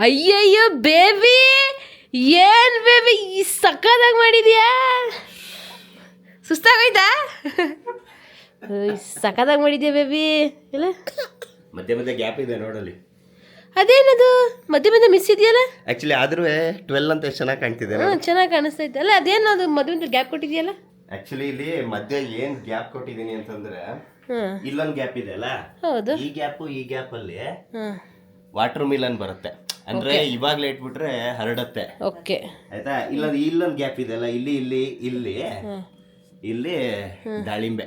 ಅಯ್ಯಯ್ಯೋ ಬೇಬಿ, ಏನ್ ಬೇಬಿ ಸಕ್ಕತ್ತಾಗಿ ಮಾಡಿದ್ಯಾ? ಸುಸ್ತಾಗೋಯ್ತಾ? ಸಕ್ಕತ್ತಾಗಿ ಮಾಡಿದ್ಯಾ ಬೇಬಿ. ಇಲ್ಲ ಮಧ್ಯೆ ಮಧ್ಯೆ ಗ್ಯಾಪ್ ಇದೆ ನೋಡಲ್ಲಿ. ಅದೇನದು ಮಧ್ಯೆ ಮಧ್ಯೆ ಮಿಸ್ ಇದೆಯಲ್ಲ? ಆಕ್ಚುಲಿ ಆದ್ರೂ 12 ಅಂತ ಎಷ್ಟು ಚೆನ್ನಾಗಿ ಕಾಣ್ತಿದೆ. ಚೆನ್ನಾಗಿ ಕಾಣಿಸ್ತೈತೆ ಅಲ್ಲ. ಅದೇನು ಅದು ಮಧ್ಯೆ ಮಧ್ಯೆ ಗ್ಯಾಪ್ ಕೊಟ್ಟಿದ್ಯಲ್ಲ? ಆಕ್ಚುಲಿ ಇಲ್ಲಿ ಮಧ್ಯೆ ಏನ್ ಗ್ಯಾಪ್ ಕೊಟ್ಟಿದ್ದೀನಿ ಅಂತಂದ್ರೆ ಇಲ್ಲೊಂದು ಗ್ಯಾಪ್ ಇದೆ ಅಲ್ಲ, ಹೌದು. ಈ ಗ್ಯಾಪ್ ಅಲ್ಲಿ ವಾಟರ್ ಮಿಲನ್ ಬರುತ್ತೆ. ಅಂದ್ರೆ ಇವಾಗ್ಲೇ ಇಟ್ಬಿಟ್ರೆ ಹರಡತ್ತೆ. ಓಕೆ ಆಯ್ತಾ? ಇಲ್ಲೊಂದು ಗ್ಯಾಪ್ ಇದೆ ಅಲ್ಲ, ಇಲ್ಲಿ ಇಲ್ಲಿ ಇಲ್ಲಿ ಇಲ್ಲಿ ದಾಳಿಂಬೆ.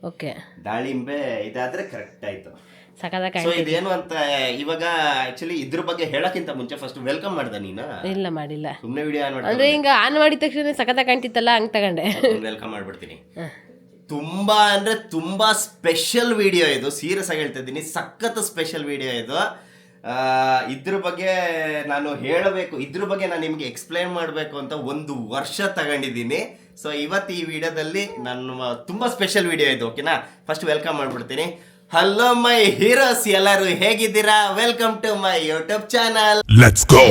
ಓಕೆ, ದಾಳಿಂಬೆ ಇದಾದ್ರೆ ಕರೆಕ್ಟ್ ಆಯ್ತು. ಸಕ್ಕತ್ತಾಗಿ. ಸೊ ಇದೇನು ಅಂತ ಇವಾಗ ಆಕ್ಚುಲಿ ಇದ್ರ ಬಗ್ಗೆ ಹೇಳಕ್ಕಿಂತ ಮುಂಚೆ ಫಸ್ಟ್ ವೆಲ್ಕಮ್ ಮಾಡ್ದ ನೀನು? ಇಲ್ಲ ಮಾಡಿಲ್ಲ, ಸುಮ್ಮನೆ ವಿಡಿಯೋ ಆನ್ ಅಂದ್ರೆ ಹಿಂಗ ಆನ್ ಮಾಡಿದ ತಕ್ಷಣ ಸಕ್ಕತ್ತಾಗಿ ಕಾಣ್ತಿತ್ತಲ್ಲ, ಹಂಗ್ ತಗೊಂಡೆ. ವೆಲ್ಕಮ್ ಮಾಡ್ಬಿಡ್ತೀನಿ. ತುಂಬಾ ಅಂದ್ರೆ ತುಂಬಾ ಸ್ಪೆಷಲ್ ವಿಡಿಯೋ ಇದು. ಸೀರಿಯಸ್ ಆಗಿ ಹೇಳ್ತಾ ಇದ್ದೀನಿ, ಸಖತ್ ಸ್ಪೆಷಲ್ ವಿಡಿಯೋ ಇದು. ಇದ್ರ ಬಗ್ಗೆ ನಾನು ಹೇಳಬೇಕು, ಇದ್ರ ಬಗ್ಗೆ ನಾನು ನಿಮಗೆ ಎಕ್ಸ್ಪ್ಲೈನ್ ಮಾಡಬೇಕು ಅಂತ 1 ವರ್ಷ ತಗೊಂಡಿದ್ದೀನಿ. ಸೊ ಇವತ್ತು ಈ ವಿಡಿಯೋದಲ್ಲಿ ನಾನು ತುಂಬಾ ಸ್ಪೆಷಲ್ ವಿಡಿಯೋ ಇದು. ಓಕೆನಾ? ಫಸ್ಟ್ ವೆಲ್ಕಮ್ ಮಾಡ್ಬಿಡ್ತೀನಿ. ಹಲೋ ಮೈ ಹೀರೋಸ್, ಎಲ್ಲರೂ ಹೇಗಿದ್ದೀರಾ? Welcome to my YouTube channel. Let's go.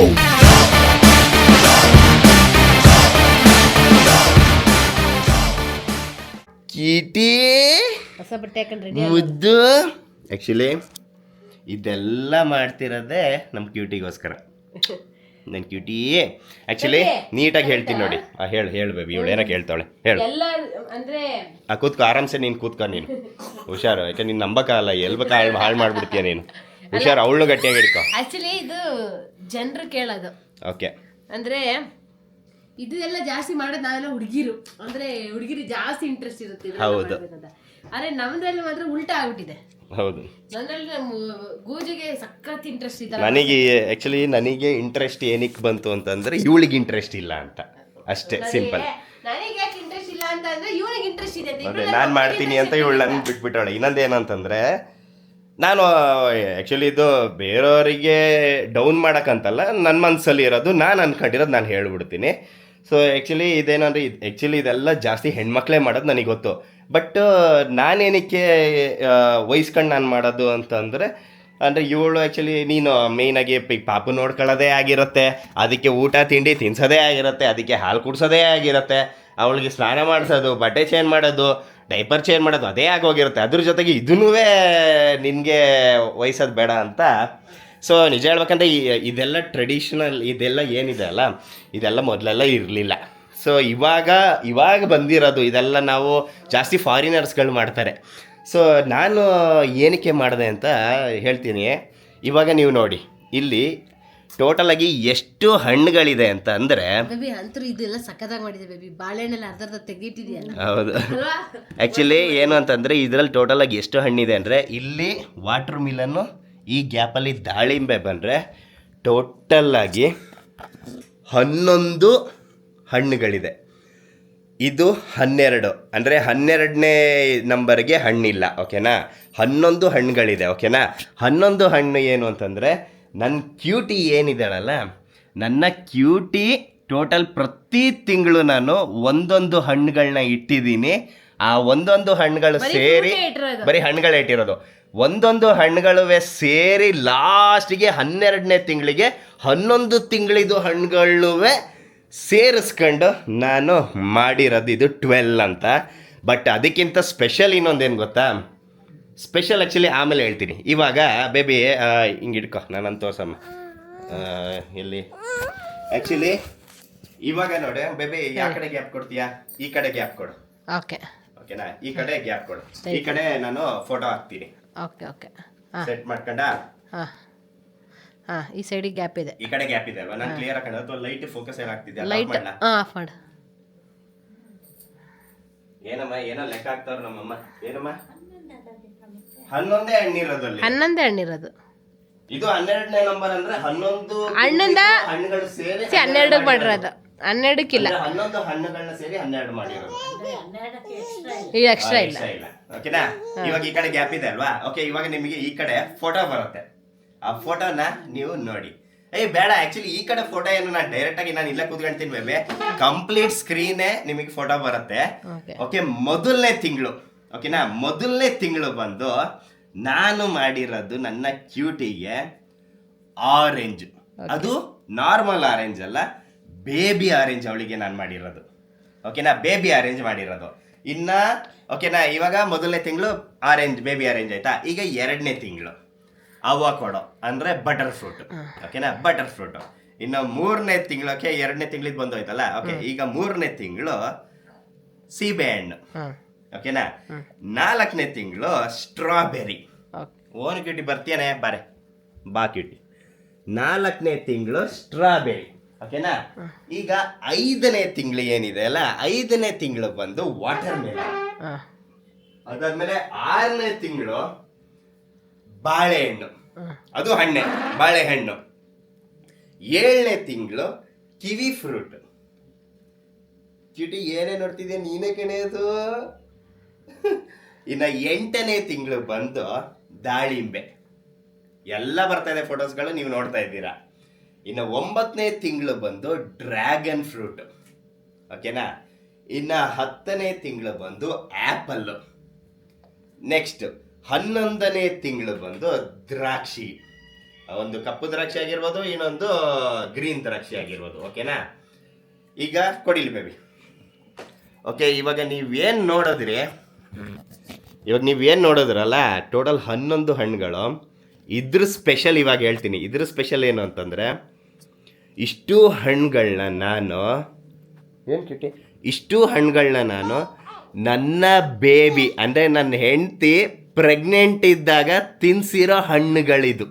ಕೀಟಿ ಹೊಸ ಬಟ್ಟೆ ಹಾಕೊಂಡ್ರೆ ಮುದ್ದು. ಆಕ್ಚುಲಿ ಇದೆಲ್ಲ ಮಾಡ್ತಿರೋದೇ ನಮ್ಮ ಕ್ಯೂಟಿಗೋಸ್ಕರ. ನನ್ನ ಕ್ಯೂಟಿ ಆಕ್ಚುಲಿ ನೀಟಾಗಿ ಹೇಳ್ತೀನಿ ನೋಡಿ. ಹೇಳು ಬೇಬಿ, ಇವಳು ಏನಕ್ಕೆ ಹೇಳ್ತಾವಳೆ ಹೇಳು. ಎಲ್ಲ ಅಂದ್ರೆ ಕೂತ್ಕೊ, ಆರಾಮ್ಸೆ ನೀನು ಕೂತ್ಕೊ. ನೀನು ಹುಷಾರು, ಯಾಕೆ ನೀನು ನಂಬಕ್ಕಾಗಲ್ಲ, ಎಲ್ಬೇಕ ಹಾಳು ಮಾಡ್ಬಿಡ್ತೀಯ ನೀನು. ಹುಷಾರು, ಅವಳು ಗಟ್ಟಿಯಾಗಿ ಹಿಡ್ಕೊ. ಆಕ್ಚುಲಿ ಇದು ಜನರು ಕೇಳೋದು. ಓಕೆ, ಅಂದ್ರೆ ಇದು ಎಲ್ಲ ಜಾಸ್ತಿ ಮಾಡೋದು ನಾವೆಲ್ಲ ಹುಡುಗಿರು, ಅಂದ್ರೆ ಹುಡುಗಿರು ಜಾಸ್ತಿ ಇಂಟ್ರೆಸ್ಟ್ ಇರುತ್ತೆ. ಹೌದು. ಆದ್ರೆ ನಮ್ದ್ರಲ್ಲಿ ಮಾತ್ರ ಉಲ್ಟಾ ಆಗ್ಬಿಟ್ಟಿದೆ. ಹೌದು, ನನ್ನಲ್ಲಿ ಗೂಜಿಗೆ ಸಖತ್ ಇಂಟ್ರೆಸ್ಟ್ ಇದೆ. ನನಗೆ ಇಂಟ್ರೆಸ್ಟ್ ಏನಕ್ಕೆ ಬಂತು ಅಂತಂದ್ರೆ ಇವಳಿಗೆ ಇಂಟ್ರೆಸ್ಟ್ ಇಲ್ಲ ಅಂತ ಅಷ್ಟೇ, ಸಿಂಪಲ್. ನನಗೆ ಯಾಕೆ ಇಂಟ್ರೆಸ್ಟ್ ಇಲ್ಲ ಅಂತ ಅಂದ್ರೆ ಇವನಿಗೆ ಇಂಟ್ರೆಸ್ಟ್ ಇದೆ. ಅದೇ ನಾನು ಮಾಡ್ತೀನಿ ಅಂತ ಇವಳು ನನ್ನ ಬಿಟ್ಬಿಟ್ಟವಳೆ. ಇನ್ನೊಂದೇನಂತಂದ್ರೆ ನಾನು ಆ್ಯಕ್ಚುಲಿ ಇದು ಬೇರೆಯವರಿಗೆ ಡೌನ್ ಮಾಡೋಕ್ಕಂತಲ್ಲ, ನನ್ನ ಮನಸ್ಸಲ್ಲಿ ಇರೋದು, ನಾನು ಅನ್ಕೊಂಡಿರೋದು ನಾನು ಹೇಳ್ಬಿಡ್ತೀನಿ. ಸೊ ಆ್ಯಕ್ಚುಲಿ ಇದೇನಂದ್ರೆ ಇದೆಲ್ಲ ಜಾಸ್ತಿ ಹೆಣ್ಮಕ್ಳೇ ಮಾಡೋದು ನನಗೆ ಗೊತ್ತು. ಬಟ್ ನಾನೇನಕ್ಕೆ ವಹಿಸ್ಕೊಂಡು ನಾನು ಮಾಡೋದು ಅಂತಂದರೆ, ಅಂದರೆ ಇವಳು ಆ್ಯಕ್ಚುಲಿ ನೀನು ಮೇಯ್ನಾಗಿ ಪಾಪು ನೋಡ್ಕೊಳ್ಳೋದೇ ಆಗಿರುತ್ತೆ, ಅದಕ್ಕೆ ಊಟ ತಿಂಡಿ ತಿನ್ಸೋದೇ ಆಗಿರುತ್ತೆ, ಅದಕ್ಕೆ ಹಾಲು ಕುಡ್ಸೋದೇ ಆಗಿರುತ್ತೆ, ಅವಳಿಗೆ ಸ್ನಾನ ಮಾಡಿಸೋದು, ಬಟ್ಟೆ ಚೇಂಜ್ ಮಾಡೋದು, ಡೈಪರ್ ಚೇಂಜ್ ಮಾಡೋದು ಅದೇ ಆಗೋಗಿರುತ್ತೆ. ಅದ್ರ ಜೊತೆಗೆ ಇದನ್ನೂ ನಿನಗೆ ವಹಿಸೋದು ಬೇಡ ಅಂತ. ಸೊ ನಿಜ ಹೇಳ್ಬೇಕಂದ್ರೆ ಇದೆಲ್ಲ ಟ್ರೆಡಿಷನಲ್, ಇದೆಲ್ಲ ಏನಿದೆ ಅಲ್ಲ, ಇದೆಲ್ಲ ಮೊದಲೆಲ್ಲ ಇರಲಿಲ್ಲ. ಸೊ ಇವಾಗ ಬಂದಿರೋದು ಇದೆಲ್ಲ. ನಾವು ಜಾಸ್ತಿ ಫಾರಿನರ್ಸ್ಗಳು ಮಾಡ್ತಾರೆ. ಸೊ ನಾನು ಏನಕ್ಕೆ ಮಾಡಿದೆ ಅಂತ ಹೇಳ್ತೀನಿ. ಇವಾಗ ನೀವು ನೋಡಿ, ಇಲ್ಲಿ ಟೋಟಲ್ ಆಗಿ ಎಷ್ಟು ಹಣ್ಣುಗಳಿದೆ ಅಂತ ಅಂದರೆ, ಅಂತೂ ಇದೆಲ್ಲ ಸಕ್ಕತ್ತಾಗಿ ಮಾಡಿದೆ ಬೇಬಿ. ಬಾಳೆಹಣ್ಣೆಲ್ಲ ಅರ್ಧ ತೆಗಿಟ್ಟಿದೆಯಲ್ಲ. ಹೌದು. ಆ್ಯಕ್ಚುಲಿ ಏನು ಅಂತಂದರೆ ಇದರಲ್ಲಿ ಟೋಟಲ್ ಆಗಿ ಎಷ್ಟು ಹಣ್ಣಿದೆ ಅಂದರೆ, ಇಲ್ಲಿ ವಾಟರ್ ಮಿಲನ್ನು, ಈ ಗ್ಯಾಪಲ್ಲಿ ದಾಳಿಂಬೆ ಬಂದರೆ ಟೋಟಲ್ ಆಗಿ 11 ಹಣ್ಣುಗಳಿದೆ. ಇದು 12, ಅಂದರೆ 12ನೇ ನಂಬರ್ಗೆ ಹಣ್ಣಿಲ್ಲ. ಓಕೆನಾ? 11 ಹಣ್ಣುಗಳಿದೆ. ಓಕೆನಾ? 11 ಹಣ್ಣು ಏನು ಅಂತಂದರೆ, ನನ್ನ ಕ್ಯೂಟಿ ಏನಿದ್ದಾಳಲ್ಲ, ನನ್ನ ಕ್ಯೂಟಿ ಟೋಟಲ್ ಪ್ರತಿ ತಿಂಗಳು ನಾನು ಒಂದೊಂದು ಹಣ್ಣುಗಳನ್ನ ಇಟ್ಟಿದ್ದೀನಿ. ಆ ಒಂದೊಂದು ಹಣ್ಣುಗಳು ಸೇರಿ, ಬರೀ ಹಣ್ಣುಗಳೇ ಇಟ್ಟಿರೋದು, ಒಂದೊಂದು ಹಣ್ಣುಗಳೇ ಸೇರಿ ಲಾಸ್ಟಿಗೆ 12ನೇ ತಿಂಗಳಿಗೆ 11 ತಿಂಗಳಿದು ಹಣ್ಣುಗಳೂ ಸೇರಿಸ್ಕೊಂಡು ನಾನು ಮಾಡಿರೋದು ಇದು 12 ಅಂತ. ಬಟ್ ಅದಕ್ಕಿಂತ ಸ್ಪೆಷಲ್ ಇನ್ನೊಂದೇನು ಗೊತ್ತಾ? ಸ್ಪೆಷಲ್ ಆ್ಯಕ್ಚುಲಿ ಆಮೇಲೆ ಹೇಳ್ತೀನಿ. ಇವಾಗ ಬೇಬಿ ಹಿಂಗೆ ಇಟ್ಕೊ, ನಾನಂತ ತೋರ್ಸಮ್ಮ. ಎಲ್ಲಿ ಆ್ಯಕ್ಚುಲಿ ಇವಾಗ ನೋಡಿ ಬೇಬಿ, ಯಾವ ಕಡೆ ಗ್ಯಾಪ್ ಕೊಡ್ತೀಯಾ? ಈ ಕಡೆ ಗ್ಯಾಪ್ ಕೊಡು. ಓಕೆನಾ? ಈ ಕಡೆ ಗ್ಯಾಪ್ ಕೊಡು. ಈ ಕಡೆ ನಾನು ಫೋಟೋ ಹಾಕ್ತೀನಿ. ಓಕೆ ಸೆಟ್ ಮಾಡ್ಕೊಂಡ. ಈ ಸೈಡಿಗೆ ಗ್ಯಾಪ್ ಇದೆ, ಈ ಕಡೆ ಗ್ಯಾಪ್ ಇದೆ ಅಲ್ವಾ? ನಾನು ಕ್ಲಿಯರ್ ಹಾಕೊಂಡ ಅಥವಾ ಲೈಟ್ ಫೋಕಸ್ ಏನಾಗ್ತಿದೆ? ಲೈಟ್ ಆಫ್ ಮಾಡು. ಏನಮ್ಮ ಏನೋ ಲೆಕ್ಕ ಹಾಕ್ತಾವ್ರ ನಮ್ಮಮ್ಮ. ಏನಮ್ಮ 11 ಹಣ್ಣಿರೋದಲ್ಲಿ 11 ಹಣ್ಣಿರೋದು. ಇದು 12ನೇ ನಂಬರ್ ಅಂದ್ರೆ 11 ಹಣ್ಣುಗಳು ಸೇರಿ 12 ಮಾಡಿರೋದು. 12ಕ್ಕಿಲ್ಲ, 11 ಹಣ್ಣುಗಳನ್ನ ಸೇರಿ 12 ಮಾಡಿರೋದು. ಇದು ಎಕ್ಸ್ಟ್ರಾ ಇಲ್ಲ. ಓಕೆನಾ? ಇವಾಗ ಈ ಕಡೆ ಗ್ಯಾಪ್ ಇದೆ ಅಲ್ವಾ? ಓಕೆ, ಇವಾಗ ನಿಮಗೆ ಈ ಕಡೆ ಫೋಟೋ ಬರುತ್ತೆ. ಆ ಫೋಟೋನ ನೀವು ನೋಡಿ. ಬೇಡ, ಆಕ್ಚುಲಿ ಈ ಕಡೆ ಫೋಟೋ ಏನು ನಾನು ಡೈರೆಕ್ಟ್ ಆಗಿ ನಾನು ಇಲ್ಲ ಕೂತ್ಕೊಂಡ್ತೀನಿ ಬೇಬೆ. ಕಂಪ್ಲೀಟ್ ಸ್ಕ್ರೀನೇ ನಿಮಗೆ ಫೋಟೋ ಬರುತ್ತೆ. ಓಕೆ, ಮೊದಲನೇ ತಿಂಗಳು. ಓಕೆನಾ? ಮೊದಲನೇ ತಿಂಗಳು ಬಂದು ನಾನು ಮಾಡಿರೋದು ನನ್ನ ಕ್ಯೂಟಿಗೆ ಆರೆಂಜ್ ಅದು ನಾರ್ಮಲ್ ಆರೆಂಜ್ ಅಲ್ಲ, ಬೇಬಿ ಆರೆಂಜ್ ಅವಳಿಗೆ ನಾನು ಮಾಡಿರೋದು. ಓಕೆನಾ, ಬೇಬಿ ಆರೆಂಜ್ ಮಾಡಿರೋದು. ಇನ್ನ ಓಕೆನಾ, ಇವಾಗ ಮೊದಲನೇ ತಿಂಗಳು ಆರೆಂಜ್, ಬೇಬಿ ಆರೆಂಜ್ ಆಯ್ತಾ. ಈಗ 2ನೇ ತಿಂಗಳು ಅವಕಾಡೋ ಅಂದ್ರೆ ಬಟರ್ ಫ್ರೂಟ್. ಓಕೆನಾ, ಬಟರ್ ಫ್ರೂಟ್. ಇನ್ನು 3ನೇ ತಿಂಗಳು, ಓಕೆ 2ನೇ ತಿಂಗಳಿದ್ ಬಂದೋಯ್ತಲ್ಲ. ಓಕೆ, ಈಗ 3ನೇ ತಿಂಗಳು ಸೀಬೆ ಹಣ್ಣು. ಓಕೆನಾ, 4ನೇ ತಿಂಗಳು ಸ್ಟ್ರಾಬೆರಿ. ಓನ್ ಕಿಟಿ ಬರ್ತೀಯಾನೆ, ಬಾರೆ ಬಾ ಕಿಟಿ. 4ನೇ ತಿಂಗಳು ಸ್ಟ್ರಾಬೆರಿ. ಓಕೆನಾ, ಈಗ 5ನೇ ತಿಂಗಳು ಏನಿದೆ ಅಲ್ಲ, 5ನೇ ತಿಂಗಳು ಬಂದು ವಾಟರ್ ಮೆಲನ್. ಅದಾದ್ಮೇಲೆ 6ನೇ ತಿಂಗಳು ಬಾಳೆಹಣ್ಣು, ಅದು ಹಣ್ಣೆ, ಬಾಳೆಹಣ್ಣು. 7ನೇ ತಿಂಗಳು ಕಿವಿ ಫ್ರೂಟ್. ಕಿಟಿ ಏನೇ ನೋಡ್ತಿದ್ಯಾ ನೀನೇ ಕೆಣೆಯೋದು. ಇನ್ನು 8ನೇ ತಿಂಗಳು ಬಂದು ದಾಳಿಂಬೆ. ಎಲ್ಲ ಬರ್ತಾ ಇದೆ ಫೋಟೋಸ್ಗಳು, ನೀವು ನೋಡ್ತಾ ಇದ್ದೀರಾ. ಇನ್ನು 9ನೇ ತಿಂಗಳು ಬಂದು ಡ್ರ್ಯಾಗನ್ ಫ್ರೂಟ್. ಓಕೆನಾ, ಇನ್ನು 10ನೇ ತಿಂಗಳು ಬಂದು ಆ್ಯಪಲ್. ನೆಕ್ಸ್ಟ್ 11ನೇ ತಿಂಗಳು ಬಂದು ದ್ರಾಕ್ಷಿ. ಒಂದು ಕಪ್ಪು ದ್ರಾಕ್ಷಿ ಆಗಿರ್ಬೋದು, ಇನ್ನೊಂದು ಗ್ರೀನ್ ದ್ರಾಕ್ಷಿ ಆಗಿರ್ಬೋದು. ಓಕೆನಾ, ಈಗ ಕೊಡಿಲಿ ಬೇಬಿ. ಓಕೆ, ಇವಾಗ ನೀವೇನು ನೋಡಿದ್ರಲ್ಲ, ಟೋಟಲ್ 11 ಹಣ್ಣುಗಳು. ಇದ್ರ ಸ್ಪೆಷಲ್ ಇವಾಗ ಹೇಳ್ತೀನಿ. ಇದ್ರ ಸ್ಪೆಷಲ್ ಏನು ಅಂತಂದರೆ, ಇಷ್ಟು ಹಣ್ಣುಗಳನ್ನ ನಾನು ನನ್ನ ಬೇಬಿ ಅಂದರೆ ನನ್ನ ಹೆಂಡತಿ ಪ್ರೆಗ್ನೆಂಟ್ ಇದ್ದಾಗ ತಿನ್ಸಿರೋ ಹಣ್ಣುಗಳಿದು.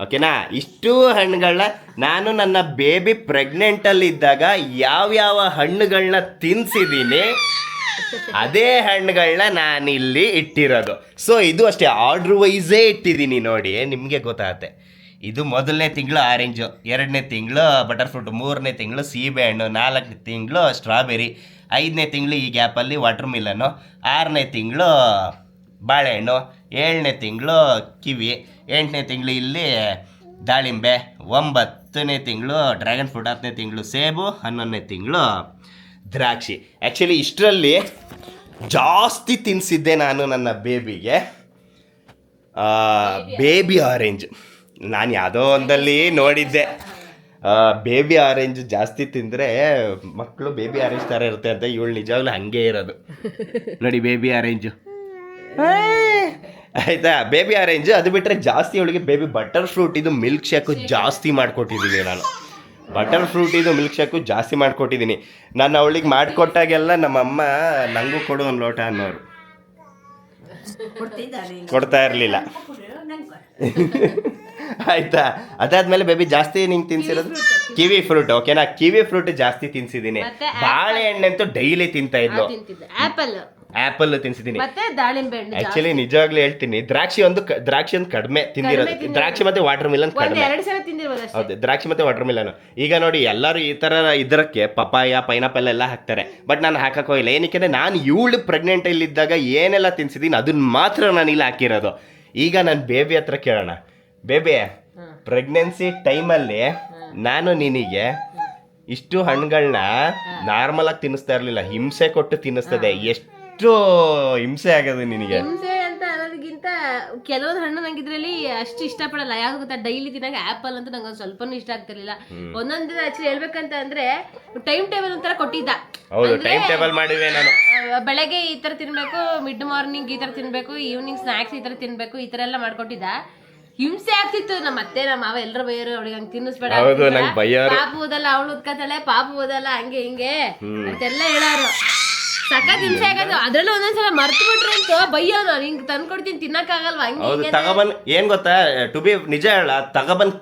ಓಕೆನಾ, ಇಷ್ಟು ಹಣ್ಣುಗಳನ್ನ ನಾನು ನನ್ನ ಬೇಬಿ ಪ್ರೆಗ್ನೆಂಟಲ್ಲಿ ಇದ್ದಾಗ ಯಾವ್ಯಾವ ಹಣ್ಣುಗಳನ್ನ ತಿನ್ಸಿದ್ದೀನಿ ಅದೇ ಹಣ್ಣುಗಳನ್ನ ನಾನಿಲ್ಲಿ ಇಟ್ಟಿರೋದು. ಸೊ ಇದು ಅಷ್ಟೇ, ಆರ್ಡ್ರ್ ವೈಸೇ ಇಟ್ಟಿದ್ದೀನಿ. ನೋಡಿ, ನಿಮಗೆ ಗೊತ್ತಾಗುತ್ತೆ. ಇದು 1ನೇ ತಿಂಗಳು ಆರೆಂಜು, 2ನೇ ತಿಂಗಳು ಬಟರ್ ಫ್ರೂಟ್, 3ನೇ ತಿಂಗಳು ಸೀಬೆ ಹಣ್ಣು, 4ನೇ ತಿಂಗಳು ಸ್ಟ್ರಾಬೆರಿ, 5ನೇ ತಿಂಗಳು ಈ ಗ್ಯಾಪಲ್ಲಿ ವಾಟರ್ ಮಿಲನ್ನು, 6ನೇ ತಿಂಗಳು ಬಾಳೆಹಣ್ಣು, 7ನೇ ತಿಂಗಳು ಕಿವಿ, 8ನೇ ತಿಂಗಳು ಇಲ್ಲಿ ದಾಳಿಂಬೆ, 9ನೇ ತಿಂಗಳು ಡ್ರ್ಯಾಗನ್ ಫ್ರೂಟ್, 10ನೇ ತಿಂಗಳು ಸೇಬು, 11ನೇ ತಿಂಗಳು ದ್ರಾಕ್ಷಿ. ಆ್ಯಕ್ಚುಲಿ ಇಷ್ಟರಲ್ಲಿ ಜಾಸ್ತಿ ತಿನ್ನಿಸಿದ್ದೆ ನಾನು ನನ್ನ ಬೇಬಿಗೆ ಬೇಬಿ ಆರೆಂಜ್. ನಾನು ಯಾವುದೋ ಒಂದಲ್ಲಿ ನೋಡಿದ್ದೆ, ಬೇಬಿ ಆರೆಂಜ್ ಜಾಸ್ತಿ ತಿಂದರೆ ಮಕ್ಕಳು ಬೇಬಿ ಆರೆಂಜ್ ಥರ ಇರುತ್ತೆ ಅಂತ. ಇವಳು ನಿಜವಾಗ್ಲೂ ಹಾಗೆ ಇರೋದು. ನೋಡಿ ಬೇಬಿ ಆರೆಂಜು ಆಯಿತಾ, ಬೇಬಿ ಆರೆಂಜು. ಅದು ಬಿಟ್ಟರೆ ಜಾಸ್ತಿ ಅವಳಿಗೆ ಬೇಬಿ ಬಟರ್ ಫ್ರೂಟ್ ಇದು ಮಿಲ್ಕ್ ಶೇಕು ಜಾಸ್ತಿ ಮಾಡಿಕೊಟ್ಟಿದ್ದೀನಿ ನಾನು. ಬಟರ್ ಫ್ರೂಟ್ ಇದು ಮಿಲ್ಕ್ ಶೇಕು ಜಾಸ್ತಿ ಮಾಡಿಕೊಟ್ಟಿದ್ದೀನಿ ನಾನು. ಅವಳಿಗೆ ಮಾಡಿಕೊಟ್ಟಾಗೆಲ್ಲ ನಮ್ಮಮ್ಮ ನನಗೂ ಕೊಡು ಒಂದು ಲೋಟ ಅನ್ನೋರು, ಕೊಡ್ತಾ ಇರಲಿಲ್ಲ. ಆಯ್ತಾ, ಅದಾದ್ಮೇಲೆ ಬೇಬಿ ಜಾಸ್ತಿ ನಿಂಗೆ ತಿನ್ಸಿರೋದು ಕಿವಿ ಫ್ರೂಟ್. ಓಕೆನಾ, ಕಿವಿ ಫ್ರೂಟ್ ಜಾಸ್ತಿ ತಿನ್ಸಿದ್ದೀನಿ. ಬಾಳೆಹಣ್ಣಂತೂ ಡೈಲಿ ತಿಂತಾ ಇದ್ಲು. ಆ್ಯಪಲ್ ತಿನ್ಸಿದ್ದೀನಿ. ಆಕ್ಚುಲಿ ನಿಜವಾಗ್ಲೂ ಹೇಳ್ತೀನಿ, ದ್ರಾಕ್ಷಿ ಒಂದು ಕಡಿಮೆ ತಿಂದಿರೋದು. ದ್ರಾಕ್ಷಿ ಮತ್ತೆ ವಾಟರ್ ಮಿಲನ್ ಕಡಿಮೆ. ಹೌದು, ದ್ರಾಕ್ಷಿ ಮತ್ತೆ ವಾಟರ್ ಮಿಲನ್. ಈಗ ನೋಡಿ, ಎಲ್ಲರೂ ಈ ತರ ಇದಕ್ಕೆ ಪಪಾಯ, ಪೈನಾಪಲ್ ಎಲ್ಲ ಹಾಕ್ತಾರೆ. ಬಟ್ ನಾನು ಹಾಕಕ್ ಹೋಗಿಲ್ಲ. ಏನಕ್ಕೆ, ನಾನು ಇವಳು ಪ್ರೆಗ್ನೆಂಟ್ ಇಲ್ಲಿದ್ದಾಗ ಏನೆಲ್ಲ ತಿನ್ಸಿದ್ದೀನಿ ಅದನ್ನ ಮಾತ್ರ ನಾನು ಇಲ್ಲಿ ಹಾಕಿರೋದು. ಈಗ ನಾನು ಬೇಬಿ ಹತ್ರ ಕೇಳೋಣ. ಬೇಬಿ, ಪ್ರೆಗ್ನೆನ್ಸಿ ಟೈಮಲ್ಲಿ ನಾನು ನಿನಗೆ ಇಷ್ಟು ಹಣ್ಣುಗಳನ್ನ ನಾರ್ಮಲ್ ಆಗಿ ತಿನ್ನಿಸ್ತಾ ಇರಲಿಲ್ಲ, ಹಿಂಸೆ ಕೊಟ್ಟು ತಿನ್ನಿಸ್ತದೆ. ಎಷ್ಟು ಹಿಂಸೆ ಆಗೋದು ನಿನಗೆ. ಹಿಂಸೆ ಅಂತ ಅನ್ನೋದಕ್ಕಿಂತ ಕೆಲವೊಂದು ಹಣ್ಣು ನಂಗೆ ಇದ್ರಲ್ಲಿ ಅಷ್ಟು ಇಷ್ಟಪಡಲ್ಲ. ಯಾವ್ದು ಗೊತ್ತಾ, ಡೈಲಿ ತಿನ್ನಾಗ ಆ್ಯಪಲ್ ಅಂತ ನಂಗೆ ಒಂದು ಸ್ವಲ್ಪನೂ ಇಷ್ಟ ಆಗ್ತಿರ್ಲಿಲ್ಲ. ಒಂದೊಂದು ಆಕ್ಚುಲಿ ಹೇಳ್ಬೇಕಂತ ಅಂದ್ರೆ ಟೈಮ್ ಟೇಬಲ್ ಒಂಥರ ಕೊಟ್ಟಿದ್ದ. ಹೌದು, ಟೈಮ್ ಟೇಬಲ್ ಮಾಡಿವೆ ನಾನು. ಬೆಳಗ್ಗೆ ಈ ತರ ತಿನ್ಬೇಕು, ಮಿಡ್ ಮಾರ್ನಿಂಗ್ ಈ ತರ ತಿನ್ಬೇಕು, ಈವ್ನಿಂಗ್ ಸ್ನಾಕ್ಸ್ ಈ ತರ ತಿನ್ಬೇಕು, ಈ ತರ ಎಲ್ಲ ಮಾಡ್ಕೊಟ್ಟಿದ್ದ. ಹಿಂಸೆ ಆಗ್ತಿತ್ತು. ನಮ್ಮ ಅತ್ತೆ ನಮ್ಮ ಮಾವ ಎಲ್ಲರೂ ಬೈಯೋರು, ಅವಳಿಗೆ ಹಂಗೆ ತಿನ್ನಿಸ್ಬೇಡ, ಪಾಪು ಓದಲ್ಲ, ಅವಳು ಉದ್ಕತಾಳೆ, ಪಾಪು ಓದಲ್ಲ, ಹಂಗೆ ಹಿಂಗೆ ಅಂತೆಲ್ಲ ಹೇಳೋರು. ಸಖತ್ ಹಿಂಸೆ ಆಗೋದು. ಅದ್ರಲ್ಲೂ ಒಂದೊಂದ್ಸಲ ಮರ್ತು ಬಿಟ್ರೆ ಅಂತ ಬೈಯೋನು, ಹಿಂಗೆ ತಂದ್ಕೊಡ್ತೀನಿ ತಿನ್ನಕ್ಕಾಗಲ್ವಾ, ಹಂಗೆ ತಗೊಬಂದ್. ಏನ್ ಗೊತ್ತಾ, ಟು ಬಿ ನಿಜ ಹೇಳ, ತಗೊಬಂದ್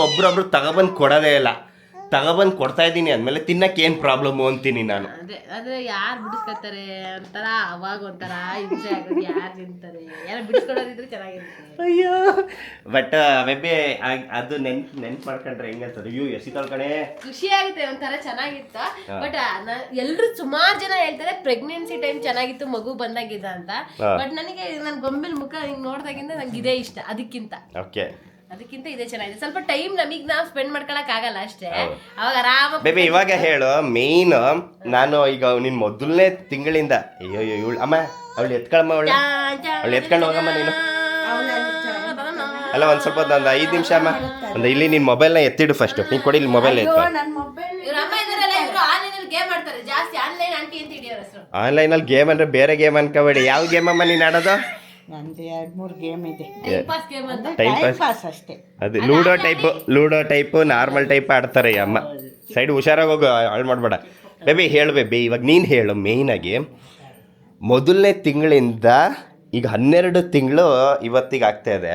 ಒಬ್ರೊಬ್ರು ತಗೊಬಂದ್ ಕೊಡೋದೇ ಇಲ್ಲ. ತಗೊಬಂದ್ ಕೊಡ್ತಾ ಇದ್ದೀನಿ ಅಂದ್ಮೇಲೆ ತಿನ್ನಕ್ಕೆ ಏನ್ ಪ್ರಾಬ್ಲಮ್ ಅಂತೀನಿ ನಾನು. ಅದೇ ಯಾರು ಬಿಡಿಸ್ಕೊತಾರೆ ಒಂಥರ, ಅವಾಗ ಒಂಥರ ಹಿಂಸೆ ಆಗೋದು. ಯಾರು ತಿಂತಾರೆ, ಯಾರು ಬಿಡಿಸ್ಕೊಡೋದಿದ್ರೆ ಚೆನ್ನಾಗಿರುತ್ತೆ. ಅಯ್ಯೋ, ಬಟ್ ಬೇಬಿ ಅದು ನೆನ್ಪು ಮಾಡ್ಕೊಂಡ್ರೆ ಹೆಂಗಂತದ, ಅಯ್ಯೋ ಎಸಿತಾಳ್ ಕಣೆ, ಖುಷಿ ಆಗುತ್ತೆ, ಒಂಥರ ಚೆನ್ನಾಗಿತ್ತು. ಬಟ್ ಎಲ್ರು ಸುಮಾರು ಜನ ಹೇಳ್ತಾರೆ ಪ್ರೆಗ್ನೆನ್ಸಿ ಟೈಮ್ ಚೆನ್ನಾಗಿತ್ತು, ಮಗು ಬಂದಾಗಿದ್ದ ಅಂತ. ಬಟ್ ನನಗೆ ನನ್ ಗೊಂಬೆಲ್ ಮುಖ ಹಿಂಗ್ ನೋಡ್ದಾಗಿಂದ ನಂಗೆ ಇದೇ ಇಷ್ಟ. ಅದಕ್ಕಿಂತ ಇದೇ ಚೆನ್ನಾಗಿದೆ. ಸ್ವಲ್ಪ ಟೈಮ್ ನಮಗ್ ನಾವು ಸ್ಪೆಂಡ್ ಮಾಡ್ಕೊಳಕ್ ಆಗಲ್ಲ ಅಷ್ಟೇ. ಅವಾಗ ಆರಾಮ ಬೇಬಿ. ಇವಾಗ ಹೇಳು, ಮೇನ್ ನಾನು ಈಗ ನಿನ್ ಮೊದಲನೇ ತಿಂಗಳಿಂದ ಅಯ್ಯೋ ಇವಳು ಅಮ್ಮ, ಅವಳು ಎತ್ಕೊಳಮ್ಮ, ಅವಳು ಎತ್ಕೊಂಡು ಹೋಗಮ್ಮ ನೀನು. ಅಲ್ಲ ಒಂದು ಸ್ವಲ್ಪ ಒಂದು 5 ನಿಮಿಷ ಅಮ್ಮ, ಒಂದು ಇಲ್ಲಿ ನಿನ್ನ ಮೊಬೈಲ್ನ ಎತ್ತಿಡು ಫಸ್ಟು. ನೀನು ಕೊಡಿ ಇಲ್ಲಿ ಮೊಬೈಲ್ ಎತ್ತು. ನನ್ನ ಮೊಬೈಲ್ ಇವ್ರ ಅಮ್ಮ ಇದಾರಲ್ಲ, ಇವರು ಆನ್ಲೈನಲ್ಲಿ ಗೇಮ್ ಆಡ್ತಾರೆ ಜಾಸ್ತಿ. ಆನ್ಲೈನ್ ಆಂಟಿ ಅಂತ ಹಿಡಿಯೋರ ಹೆಸರು. ಆನ್ಲೈನಲ್ಲಿ ಗೇಮ್ ಅಂದರೆ ಬೇರೆ ಗೇಮ್ ಅನ್ಕೋಬೇಡಿ. ಯಾವ ಗೇಮ್ ಅಮ್ಮ ನೀನು ಆಡೋದು? ನಂದು 2-3 ಗೇಮ್ ಇದೆ. ಟೈಮ್ ಪಾಸ್ ಗೇಮ್ ಅಂತ. ಟೈಮ್ ಟೈಮ್ ಪಾಸ್ ಪಾಸ್ ಅಷ್ಟೇ. ಅದು ಲೂಡೋ ಟೈಪು ನಾರ್ಮಲ್ ಟೈಪ್ ಆಡ್ತಾರೆ ಈ ಅಮ್ಮ. ಸೈಡ್ ಹುಷಾರಾಗಿ ಹೋಗು, ಹಾಳು ಮಾಡಬೇಡ. ಬೇಬಿ ಹೇಳು ಬೇಬಿ, ಇವಾಗ ನೀನು ಹೇಳು. ಮೇಯ್ನಾಗಿ ಮೊದಲನೇ ತಿಂಗಳಿಂದ ಈಗ 12 ತಿಂಗಳು ಇವತ್ತಿಗೆ ಆಗ್ತಾ ಇದೆ.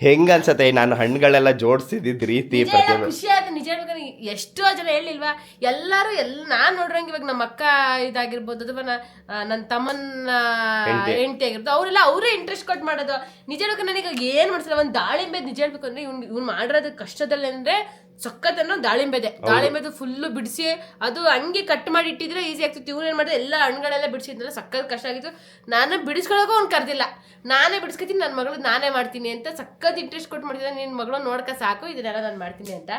ಹೆಂಗೆ ಅನ್ಸತ್ತೆ ನಾನು ಹಣ್ಣುಗಳೆಲ್ಲ ಜೋಡಿಸಿದ ರೀತಿ? ಖುಷಿ ಆಯ್ತು ನಿಜ ಹೇಳ್ಬೇಕಾದ್ರೆ. ಎಷ್ಟೋ ಜನ ಹೇಳಿಲ್ವಾ, ಎಲ್ಲರೂ ನಾನ್ ನೋಡ್ರಂಗೆ ಇವಾಗ ನಮ್ಮ ಅಕ್ಕ ಇದಾಗಿರ್ಬೋದು ಅಥವಾ ನನ್ನ ತಮ್ಮನ ಹೆಂಡತಿ ಆಗಿರ್ಬೋದು, ಅವರೆಲ್ಲ ಅವರೇ ಇಂಟ್ರೆಸ್ಟ್ ಕೊಟ್ಟು ಮಾಡೋದು. ನಿಜ ಹೇಳ್ಬೇಕು ನನಗೆ ಏನ್ ಮಾಡ್ಸಲ್ಲ. ಒಂದು ದಾಳಿಂಬೆ ನಿಜ ಹೇಳ್ಬೇಕು ಅಂದ್ರೆ ಇವ್ನು ಮಾಡಿರೋದು ಕಷ್ಟದಲ್ಲಿ ಅಂದ್ರೆ ಸಖತ್ತನ್ನು ದಾಳಿಂಬೆದೆ. ದಾಳಿಂಬೆದು ಫುಲ್ಲು ಬಿಡಿಸಿ ಅದು ಹಂಗೆ ಕಟ್ ಮಾಡಿ ಇಟ್ಟಿದ್ರೆ ಈಸಿ ಆಗ್ತಿತ್ತು. ಇವ್ರು ಏನು ಮಾಡಿದ್ರೆ ಎಲ್ಲ ಹಣ್ಣುಗಳೆಲ್ಲ ಬಿಡಿಸಿದ್ನಲ್ಲ, ಸಖತ್ ಕಷ್ಟ ಆಗಿತ್ತು. ನಾನು ಬಿಡಿಸ್ಕೊಳ್ಳೋಕೆ ಅವ್ನು ಕರೆದಿಲ್ಲ, ನಾನೇ ಬಿಡಿಸ್ಕೊತೀನಿ, ನನ್ನ ಮಗಳು ನಾನೇ ಮಾಡ್ತೀನಿ ಅಂತ ಸಖತ್ ಇಂಟ್ರೆಸ್ಟ್ ಕೊಟ್ಟು ಮಾಡ್ತಿದ್ದೆ. ನಿನ್ನ ಮಗಳು ನೋಡ್ಕ ಸಾಕು, ಇದನ್ನೆಲ್ಲ ನಾನು ಮಾಡ್ತೀನಿ ಅಂತ.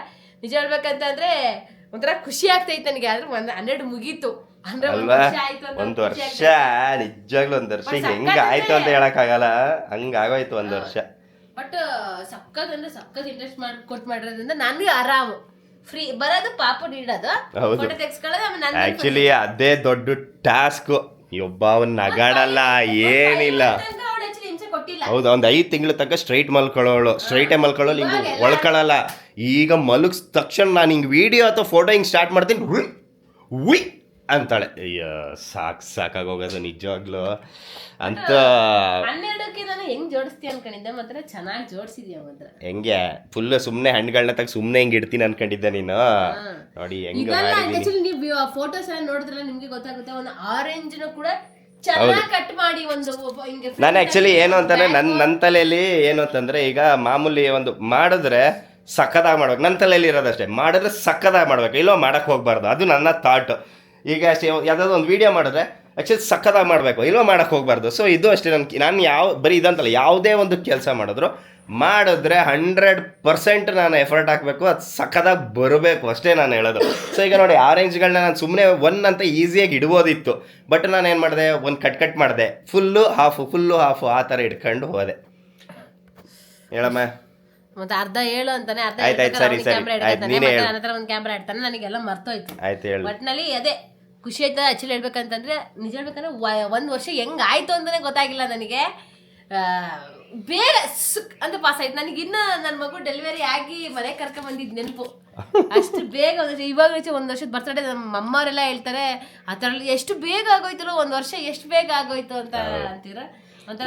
ನಿಜ ಹೇಳ್ಬೇಕಂತಂದ್ರೆ ಒಂಥರ ಖುಷಿ ಆಗ್ತೈತೆ ನನಗೆ. ಆದ್ರೆ 12 ಮುಗೀತು ಅಂದ್ರೆ ಒಂದು ವರ್ಷ ನಿಜವಾಗ್ಲೂ ಒಂದು ವರ್ಷ ಹೆಂಗಾಯ್ತು ಅಂತ ಹೇಳಕ್ಕಾಗಲ್ಲ, ಹಂಗಾಗೋಯ್ತು ಒಂದು ವರ್ಷ. ಬಟ್ ಸಖತ್ ಅಂದ್ರೆ ಸಖತ್ ಇಂಟ್ರೆಸ್ಟ್ ಕೊಟ್ಟು ಮಾಡಿರೋದ್ರಿಂದ ನನಗೆ ಆರಾಮು. ಫ್ರೀ ಬರೋದು ಪಾಪ ನೀಡೋದು, ಫೋಟೋ ತೆಗ್ಸ್ಕೊಳ್ಳೋದು. ಆಕ್ಚುಲಿ ಅದೇ ದೊಡ್ಡ ಟಾಸ್ಕ್. ಒಬ್ಬ ಅವನ್ ನಗಾಡಲ್ಲ ಏನಿಲ್ಲ. ಹೌದು, ಒಂದು 5 ತಿಂಗಳ ತನಕ ಸ್ಟ್ರೈಟೇ ಮಲ್ಕೊಳ್ಳೋಳು, ಹಿಂಗೆ ಒಳ್ಕೊಳ್ಳಲ್ಲ. ಈಗ ಮಲಗಿದ ತಕ್ಷಣ ನಾನು ಹಿಂಗೆ ವಿಡಿಯೋ ಅಥವಾ ಫೋಟೋ ಹಿಂಗೆ ಸ್ಟಾರ್ಟ್ ಮಾಡ್ತೀನಿ, ಉಯ್ ಅಂತಾಳೆ. ಅಯ್ಯೋ ಸಾಕಾಗೋಗೋದು ನಿಜವಾಗ್ಲು ಅಂತ. 12ಕ್ಕೆ ನಾನು ಹೆಂಗ್ ಜೋಡಿಸ್ತೀನಿ ಅನ್ಕೊಂಡಿದ್ದೆ, ಮಾತ್ರ ಚೆನ್ನಾಗಿ ಜೋಡಿಸಿದ್ಯಾ ಮಾತ್ರ. ಹೆಂಗೆ ಫುಲ್ ಸುಮ್ಮನೆ ಹಣ್ಣುಗಳನ್ನ ತಗ ಸುಮ್ಮನೆ ಹಿಂಗೆ ಇಡ್ತೀನಿ ಅನ್ಕೊಂಡಿದ್ದೆ ನೀನು. ನೋಡಿ ಹೆಂಗೆ ಮಾಡಿದೀನಿ. ನೀವು ಫೋಟೋಸ್ ಎಲ್ಲ ನೋಡಿದ್ರೆ ನಿಮ್ಗೆ ಗೊತ್ತಾಗುತ್ತೆ. ಒಂದು ಆರೆಂಜ್ನ ಕೂಡ ಚೆನ್ನಾಗಿ ಕಟ್ ಮಾಡಿ ಒಂದು ಹಿಂಗೆ. ನಾನು ಆ್ಯಕ್ಚುಲಿ ಏನು ಅಂತಂದರೆ ನನ್ನ ತಲೆಯಲ್ಲಿ ಏನು ಅಂತಂದರೆ, ಈಗ ಮಾಮೂಲಿ ಒಂದು ಮಾಡಿದ್ರೆ ಸಕ್ಕದಾಗಿ ಮಾಡ್ಬೇಕು. ನನ್ನ ತಲೆಯಲ್ಲಿ ಇರೋದಷ್ಟೇ, ಮಾಡಿದ್ರೆ ಸಕ್ಕದಾಗಿ ಮಾಡ್ಬೇಕು, ಇಲ್ಲೋ ಮಾಡೋಕ್ಕೆ ಹೋಗ್ಬಾರ್ದು. ಅದು ನನ್ನ ಥಾಟ್. ಈಗ ಯಾವುದಾದ್ರು ಒಂದು ವೀಡಿಯೋ ಮಾಡಿದ್ರೆ ಆ್ಯಕ್ಚುಲಿ ಸಕ್ಕದಾಗಿ ಮಾಡಬೇಕು, ಇಲ್ಲೋ ಮಾಡೋಕ್ಕೆ ಹೋಗ್ಬಾರ್ದು. ಸೊ ಇದು ಅಷ್ಟೇ. ನಾನು ಬರೀ ಇದಂತಲ್ಲ, ಯಾವುದೇ ಒಂದು ಕೆಲಸ ಮಾಡಿದ್ರೆ 100% ನಾನು ಎಫರ್ಟ್ ಹಾಕಬೇಕು, ಅದು ಸಕ್ಕದಾಗಿ ಬರಬೇಕು ಅಷ್ಟೇ ನಾನು ಹೇಳೋದು. ಸೊ ಈಗ ನೋಡಿ, ಆರೆಂಜ್ಗಳನ್ನ ನಾನು ಸುಮ್ಮನೆ 1 ಅಂತ ಈಸಿಯಾಗಿ ಇಡ್ಬೋದಿತ್ತು. ಬಟ್ ನಾನು ಏನು ಮಾಡಿದೆ, ಒಂದು ಕಟ್ ಮಾಡಿದೆ, ಫುಲ್ಲು ಹಾಫು ಆ ಥರ ಇಟ್ಕೊಂಡು ಹೋದೆ. ಹೇಳಮ್ಮ. ಮತ್ತೆ ಅರ್ಧ ಹೇಳು ಅಂತಾನೆ. ಆಯ್ತು ಸರಿ ನೀನೇ ಹೇಳು. ನನ್ನ ಹತ್ರ ಒಂದು ಕ್ಯಾಮ್ರಾ ಇಡ್ತಾನೆ, ನನಗೆಲ್ಲ ಮರ್ತೋಯ್ತು. ಆಯ್ತು ಹೇಳು. ಒಟ್ನಲ್ಲಿ ಅದೇ ಖುಷಿ ಆಯ್ತು. ಆಕ್ಚುಲಿ ಹೇಳ್ಬೇಕಂತಂದ್ರೆ ನಿಜ ಹೇಳ್ಬೇಕಂದ್ರೆ 1 ವರ್ಷ ಹೆಂಗಾಯ್ತು ಅಂತಾನೆ ಗೊತ್ತಾಗಿಲ್ಲ ನನಗೆ. ಬೇಗ ಅಂತ ಪಾಸ್ ಆಯ್ತು. ನನಗಿನ್ನ ನನ್ನ ಮಗು ಡೆಲಿವರಿ ಆಗಿ ಮನೆಗೆ ಕರ್ಕೊಂಡ್ ಬಂದಿದ್ದು ನೆನಪು. ಅಷ್ಟು ಬೇಗ ಇವಾಗ 1 ವರ್ಷದ ಬರ್ತಡೇ ನಮ್ಮ ಅಮ್ಮವರೆಲ್ಲ ಹೇಳ್ತಾರೆ, ಆ ಥರ ಎಷ್ಟು ಬೇಗ ಆಗೋಯ್ತಲ್ಲ 1 ವರ್ಷ, ಎಷ್ಟು ಬೇಗ ಆಗೋಯ್ತು ಅಂತ ಅಂತೀರ.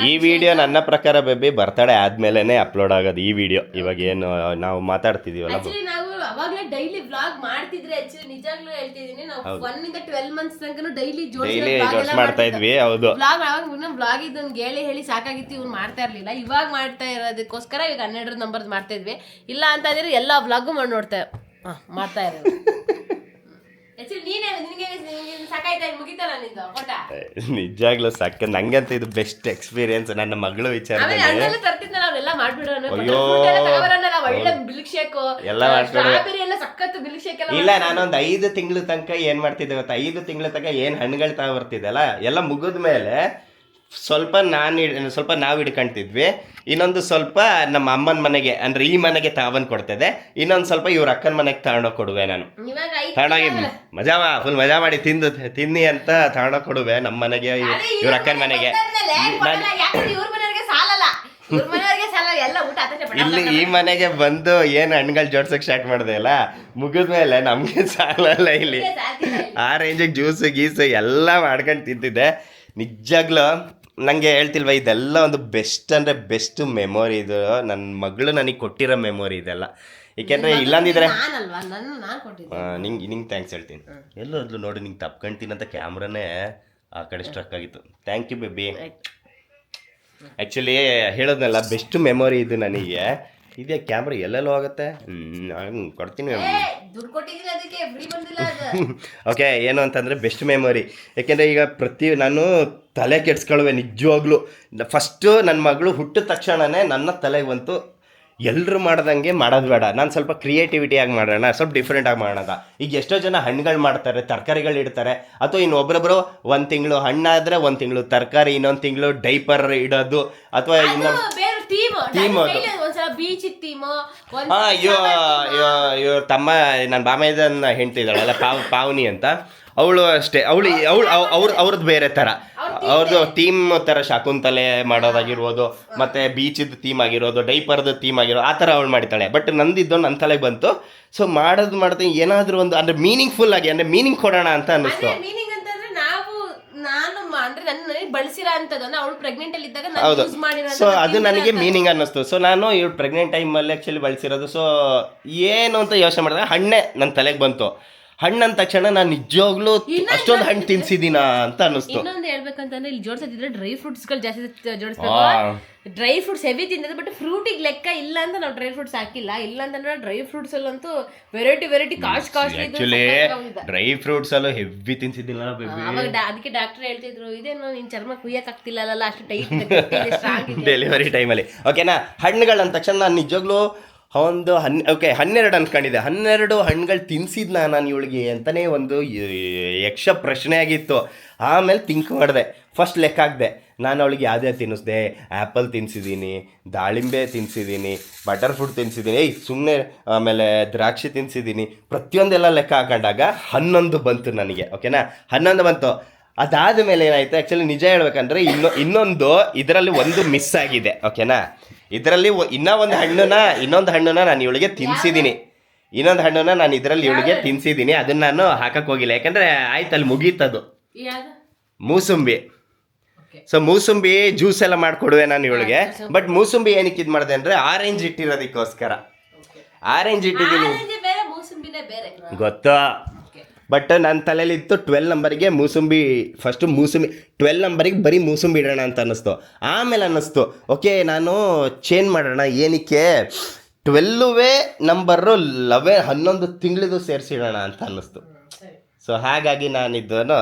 ಈ ವಿಡಿಯೋ ನನ್ನ ಪ್ರಕಾರ ಬೇಬಿ ಬರ್ತಡೇ ಆದ್ಮೇಲೆ ಅಪ್ಲೋಡ್ ಆಗೋದು ಈ ವಿಡಿಯೋ. ಇವಾಗ ಏನು ನಾವು ಮಾತಾಡ್ತಿದೀವಲ್ಲ, ನಾವು ಅವಾಗಲೇ ಡೈಲಿ ವ್ಲಾಗ್ ಮಾಡ್ತಿದ್ರೆ. ನಿಜಾಗ್ಲೂ ಹೇಳ್ತಿದೀನಿ, ನಾವು 1 ಇಂದ 12 ಮಂತ್ಸ್ ತನಕ ಡೈಲಿ ಜೋಡಿಸಿ ಮಾಡ್ತಾ ಇದ್ವಿ. ಹೌದು, ವ್ಲಾಗ್ ಅವಾಗ ವ್ಲಾಗ್ ಇದೊಂದು ಹೇಳಿ ಸಾಕಾಗಿತ್ತು, ಇವ್ನು ಮಾಡ್ತಾ ಇರ್ಲಿಲ್ಲ. ಇವಾಗ ಮಾಡ್ತಾ ಇರೋದಕ್ಕೋಸ್ಕರ ಈಗ 12 ನಂಬರ್ ಮಾಡ್ತಾ ಇದ್ವಿ. ಇಲ್ಲ ಅಂತ ಅಂದ್ರೆ ಎಲ್ಲಾ ವ್ಲಾಗು ಮಾಡ್ತಾ ಇರೋದು. ನಿಜಾಗ್ಲೂ ಸಾಕ. ನಂಗಂತ ಇದು ಬೆಸ್ಟ್ ಎಕ್ಸ್ಪೀರಿಯನ್ಸ್ ನನ್ನ ಮಗಳು ವಿಚಾರದಲ್ಲಿ. ಇಲ್ಲ, ನಾನೊಂದು 5 ತಿಂಗಳ ತನಕ ಏನ್ ಮಾಡ್ತಿದ್ದೆ ಗೊತ್ತಾ, 5 ತಿಂಗಳ ತನಕ ಏನ್ ಹಣ್ಣುಗಳು ತಗೋ ಬರ್ತಿದ್ದಲ್ಲ, ಎಲ್ಲ ಮುಗಿದ್ಮೇಲೆ ಸ್ವಲ್ಪ ನಾವು ಹಿಡ್ಕೊಂತಿದ್ವಿ. ಇನ್ನೊಂದು ಸ್ವಲ್ಪ ನಮ್ಮ ಅಮ್ಮನ ಮನೆಗೆ ಅಂದ್ರೆ ಈ ಮನೆಗೆ ತಗೊಂಡ್ ಕೊಡ್ತಿದ್ದೆ. ಇನ್ನೊಂದು ಸ್ವಲ್ಪ ಇವ್ರ ಅಕ್ಕನ ಮನೆಗೆ ತಗೊಂಡೋಗಿ ಕೊಡುವೆ. ನಾನು ತಗೊಂಡೋಗಿ ಫುಲ್ ಮಜಾ ಮಾಡಿ ತಿನ್ನಿ ಅಂತ ತಗೊಂಡೋಗಿ ಕೊಡುವೆ ನಮ್ಮ ಮನೆಗೆ, ಇವ್ರ ಅಕ್ಕನ ಮನೆಗೆ. ಇಲ್ಲಿ ಈ ಮನೆಗೆ ಬಂದು ಏನು ಹಣ್ಣುಗಳು ಜೋಡ್ಸಕ್ ಸ್ಟಾರ್ಟ್ ಮಾಡಿದೆ ಅಲ್ಲ, ಮುಗಿದ್ಮೇಲೆ ನಮ್ಗೆ ಸಾಲಲ್ಲ. ಇಲ್ಲಿ ಆ ರೇಂಜಿಗೆ ಜ್ಯೂಸು ಗೀಸು ಎಲ್ಲ ಮಾಡ್ಕೊಂಡು ತಿಂತಿದ್ದೆ. ನಿಜಾಗ್ಲೂ ನನಗೆ ಹೇಳ್ತಿಲ್ವ, ಇದೆಲ್ಲ ಒಂದು ಬೆಸ್ಟ್ ಅಂದರೆ ಬೆಸ್ಟ್ ಮೆಮೊರಿ. ಇದು ನನ್ನ ಮಗಳು ನನಗೆ ಕೊಟ್ಟಿರೋ ಮೆಮೊರಿ ಇದೆಲ್ಲ. ಏಕೆಂದರೆ ಇಲ್ಲಾಂದಿದ್ರೆ ನಿಂಗೆ ಥ್ಯಾಂಕ್ಸ್ ಹೇಳ್ತೀನಿ. ಎಲ್ಲೋದ್ಲು ನೋಡಿ, ನಿಂಗೆ ತಪ್ಕೊಂತೀನಿ ಅಂತ ಕ್ಯಾಮ್ರಾನೇ ಆ ಕಡೆ ಸ್ಟ್ರಕ್ ಆಗಿತ್ತು. Thank you baby. ಆ್ಯಕ್ಚುಲಿ ಹೇಳೋದ್ನಲ್ಲ, ಬೆಸ್ಟ್ ಮೆಮೊರಿ ಇದು ನನಗೆ. ಇದೇ ಕ್ಯಾಮ್ರಾ ಎಲ್ಲೆಲ್ಲೋ ಆಗುತ್ತೆ. ಕೊಡ್ತೀನಿ. ಓಕೆ, ಏನು ಅಂತಂದರೆ ಬೆಸ್ಟ್ ಮೆಮೊರಿ. ಯಾಕೆಂದರೆ ಈಗ ನಾನು ತಲೆ ಕೆಡ್ಸ್ಕೊಳ್ವೆ ನಿಜವಾಗ್ಲೂ. ಫಸ್ಟು ನನ್ನ ಮಗಳು ಹುಟ್ಟಿದ ತಕ್ಷಣವೇ ನನ್ನ ತಲೆಗೆ ಬಂತು, ಎಲ್ಲರೂ ಮಾಡ್ದಂಗೆ ಮಾಡೋದು ಬೇಡ, ನಾನು ಸ್ವಲ್ಪ ಕ್ರಿಯೇಟಿವಿಟಿಯಾಗಿ ಮಾಡೋಣ, ಸ್ವಲ್ಪ ಡಿಫ್ರೆಂಟಾಗಿ ಮಾಡೋಣ. ಈಗ ಎಷ್ಟೋ ಜನ ಹಣ್ಣುಗಳು ಮಾಡ್ತಾರೆ, ತರಕಾರಿಗಳು ಇಡ್ತಾರೆ, ಅಥವಾ ಇನ್ನೊಬ್ಬರೊಬ್ಬರು 1 ತಿಂಗಳು ಹಣ್ಣಾದರೆ 1 ತಿಂಗಳು ತರಕಾರಿ, ಇನ್ನೊಂದು ತಿಂಗಳು ಡೈಪರ್ ಇಡೋದು, ಅಥವಾ ಇನ್ನೊಂದು Theme ಅದು. ಒಂದ್ಸಲ ಬೀಚ್ ಥೀಮ್ ಇವ್ರ ತಮ್ಮ ನನ್ನ ಬಾಮೈದನ್ನ ಹೆಂಡ್ತಿ ಇದ್ದಾಳಲ್ಲ ಪಾವನಿ ಅಂತ, ಅವಳು ಅಷ್ಟೇ, ಅವ್ರದ್ದು ಬೇರೆ ಥರ, ಅವ್ರದ್ದು ಥೀಮ್ ಥರ ಶಾಕುಂತಲೆ ಮಾಡೋದಾಗಿರ್ಬೋದು, ಮತ್ತು ಬೀಚಿದ್ದು ಥೀಮ್ ಆಗಿರೋದು, ಡೈಪರ್ದು ಥೀಮ್ ಆಗಿರೋದು, ಆ ಥರ ಅವಳು ಮಾಡಿದ್ದಾಳೆ. ಬಟ್ ನಂದಿದ್ದು ನನ್ನ ತಲೆಗೆ ಬಂತು. ಸೊ ಮಾಡೋದು ಏನಾದರೂ ಒಂದು ಅಂದರೆ ಮೀನಿಂಗ್ಫುಲ್ ಆಗಿ, ಅಂದರೆ ಮೀನಿಂಗ್ ಕೊಡೋಣ ಅಂತ ಅನ್ನಿಸ್ತು. ಮೀನಿಂಗ್ ಅಂತಂದ್ರೆ ನಾನು ಅಂದ್ರೆ ನನಗೆ ಬಳಸಿರೋ ಅಂತದ್ದು ಅಂದ್ರೆ ಅವಳು ಪ್ರೆಗ್ನೆಂಟ್ ಅಲ್ಲಿ ಇದ್ದಾಗ ನಾನು ಹೌದು. ಯೂಸ್ ಮಾಡಿರೋ ಸೊ ಅದು ನನಗೆ ಮೀನಿಂಗ್ ಅನ್ನಿಸ್ತು. ಸೊ ನಾನು ಇವಳು ಪ್ರೆಗ್ನೆಂಟ್ ಟೈಮಲ್ಲಿ ಆ್ಯಕ್ಚುಲಿ ಬಳಸಿರೋದು. ಸೊ ಏನು ಅಂತ ಯೋಚನೆ ಮಾಡಿದಾಗ ಹಣ್ಣೆ ನನ್ನ ತಲೆಗೆ ಬಂತು. ಹಣ್ಣು ಅಂದ ತಕ್ಷಣ ನಾನು ನಿಜವಾಗ್ಲೂ ಅಷ್ಟೊಂದು ಹಣ್ಣು ತಿನ್ಸಿದೀನ ಅಂತ ಅನ್ನಿಸ್ತು. ಇನ್ನೊಂದು ಹೇಳ್ಬೇಕಂತಂದ್ರೆ ಇಲ್ಲಿ ಜೋಡಿಸೋದಿದ್ರೆ ಡ್ರೈ ಫ್ರೂಟ್ಸ್ಗಳು ಜಾಸ್ತಿ ಜೋಡಿಸ್ಬೇಕು. ಡ್ರೈ ಫ್ರೂಟ್ಸ್ ಹೆವಿ ತಿನ್ನೋದು, ಬಟ್ ಫ್ರೂಟಿಗೆ ಲೆಕ್ಕ ಇಲ್ಲ ಅಂತ ನಾವು ಡ್ರೈ ಫ್ರೂಟ್ಸ್ ಹಾಕಿಲ್ಲ. ಇಲ್ಲ ಅಂತಂದ್ರೆ ಡ್ರೈ ಫ್ರೂಟ್ಸ್ ಅಲ್ಲಂತೂ variety costly. Actually dry fruits ಅಲ್ಲೂ ಹೆವಿ ತಿನ್ಸಿದ್ದಿಲ್ಲ ಅವಾಗ ಅದಕ್ಕೆ ಡಾಕ್ಟರ್ ಹೇಳ್ತಿದ್ರು, ಇದೇನೋ ನಿನ್ ಚರ್ಮ ಕುಯ್ಯಕ್ ಆಗ್ತಿಲ್ಲ ಅಷ್ಟು ಟೈಟ್ ಡೆಲಿವರಿ ಟೈಮಲ್ಲಿ. ಓಕೆನಾ, ಹಣ್ಣುಗಳು ಅಂದ ತಕ್ಷಣ ನಾನು ನಿಜವಾಗ್ಲೂ ಒಂದು 12 ಅನ್ಕೊಂಡಿದ್ದೆ. 12 ಹಣ್ಣುಗಳು ತಿನ್ಸಿದ್ನ ನಾನು ಇವಳಿಗೆ ಅಂತಲೇ ಒಂದು ಯಕ್ಷ ಪ್ರಶ್ನೆ ಆಗಿತ್ತು. ಆಮೇಲೆ ಥಿಂಕ್ ಮಾಡಿದೆ, ಫಸ್ಟ್ ಲೆಕ್ಕ ಹಾಕಿದೆ, ನಾನು ಅವಳಿಗೆ ಯಾವುದೇ ತಿನ್ನಿಸ್ದೆ. ಆ್ಯಪಲ್ ತಿನ್ನಿಸಿದ್ದೀನಿ, ದಾಳಿಂಬೆ ತಿನ್ನಿಸಿದ್ದೀನಿ, ಬಟರ್ ಫ್ರೂಟ್ ತಿನ್ನಿಸಿದ್ದೀನಿ, ಸುಮ್ಮನೆ ಆಮೇಲೆ ದ್ರಾಕ್ಷಿ ತಿನ್ನಿಸಿದ್ದೀನಿ. ಪ್ರತಿಯೊಂದೆಲ್ಲ ಲೆಕ್ಕ ಹಾಕೊಂಡಾಗ 11 ಬಂತು ನನಗೆ. ಓಕೆನಾ, 11 ಬಂತು. ಅದಾದ ಮೇಲೆ ಏನಾಯಿತು, ಆ್ಯಕ್ಚುಲಿ ನಿಜ ಹೇಳ್ಬೇಕಂದ್ರೆ ಇನ್ನೊಂದು ಇದರಲ್ಲಿ ಒಂದು ಮಿಸ್ ಆಗಿದೆ. ಓಕೆನಾ, ಇದರಲ್ಲಿ ಇನ್ನೊಂದು ಹಣ್ಣನ್ನ ನಾನು ಇವಳಿಗೆ ತಿನ್ಸಿದ್ದೀನಿ. ಇನ್ನೊಂದು ಹಣ್ಣನ್ನ ನಾನು ಇದರಲ್ಲಿ ಇವಳಿಗೆ ತಿನ್ಸಿದ್ದೀನಿ. ಅದನ್ನ ನಾನು ಹಾಕಕ್ಕೆ ಹೋಗಿಲ್ಲ, ಯಾಕಂದರೆ ಆಯ್ತು ಅಲ್ಲಿ ಮುಗೀತದು. ಮೂಸುಂಬಿ. ಸೊ ಮೂಸುಂಬಿ ಜ್ಯೂಸ್ ಎಲ್ಲ ಮಾಡಿಕೊಡುವೆ ನಾನು ಇವಳಿಗೆ. ಬಟ್ ಮೂಸುಂಬಿ ಏನಕ್ಕೆ ಇದು ಮಾಡಿದೆ ಅಂದರೆ ಆರೆಂಜ್ ಇಟ್ಟಿರೋದಕ್ಕೋಸ್ಕರ. ಆರೆಂಜ್ ಇಟ್ಟಿದ್ದೀನಿ ಗೊತ್ತಾ. ಬಟ್ ನನ್ನ ತಲೆಯಲ್ಲಿ ಇತ್ತು 12 ನಂಬರಿಗೆ ಮೂಸುಂಬಿ, ಫಸ್ಟು ಮೂಸುಂಬಿ 12 ನಂಬರಿಗೆ ಬರೀ ಮೂಸುಂಬಿ ಇಡೋಣ ಅಂತ ಅನ್ನಿಸ್ತು. ಆಮೇಲೆ ಅನ್ನಿಸ್ತು ಓಕೆ ನಾನು ಚೇಂಜ್ ಮಾಡೋಣ, ಏನಕ್ಕೆ 12ವೇ ನಂಬರು 11 ತಿಂಗಳಿದು ಸೇರಿಸಿಡೋಣ ಅಂತ ಅನ್ನಿಸ್ತು. ಸೊ ಹಾಗಾಗಿ ನಾನಿದ್ದನು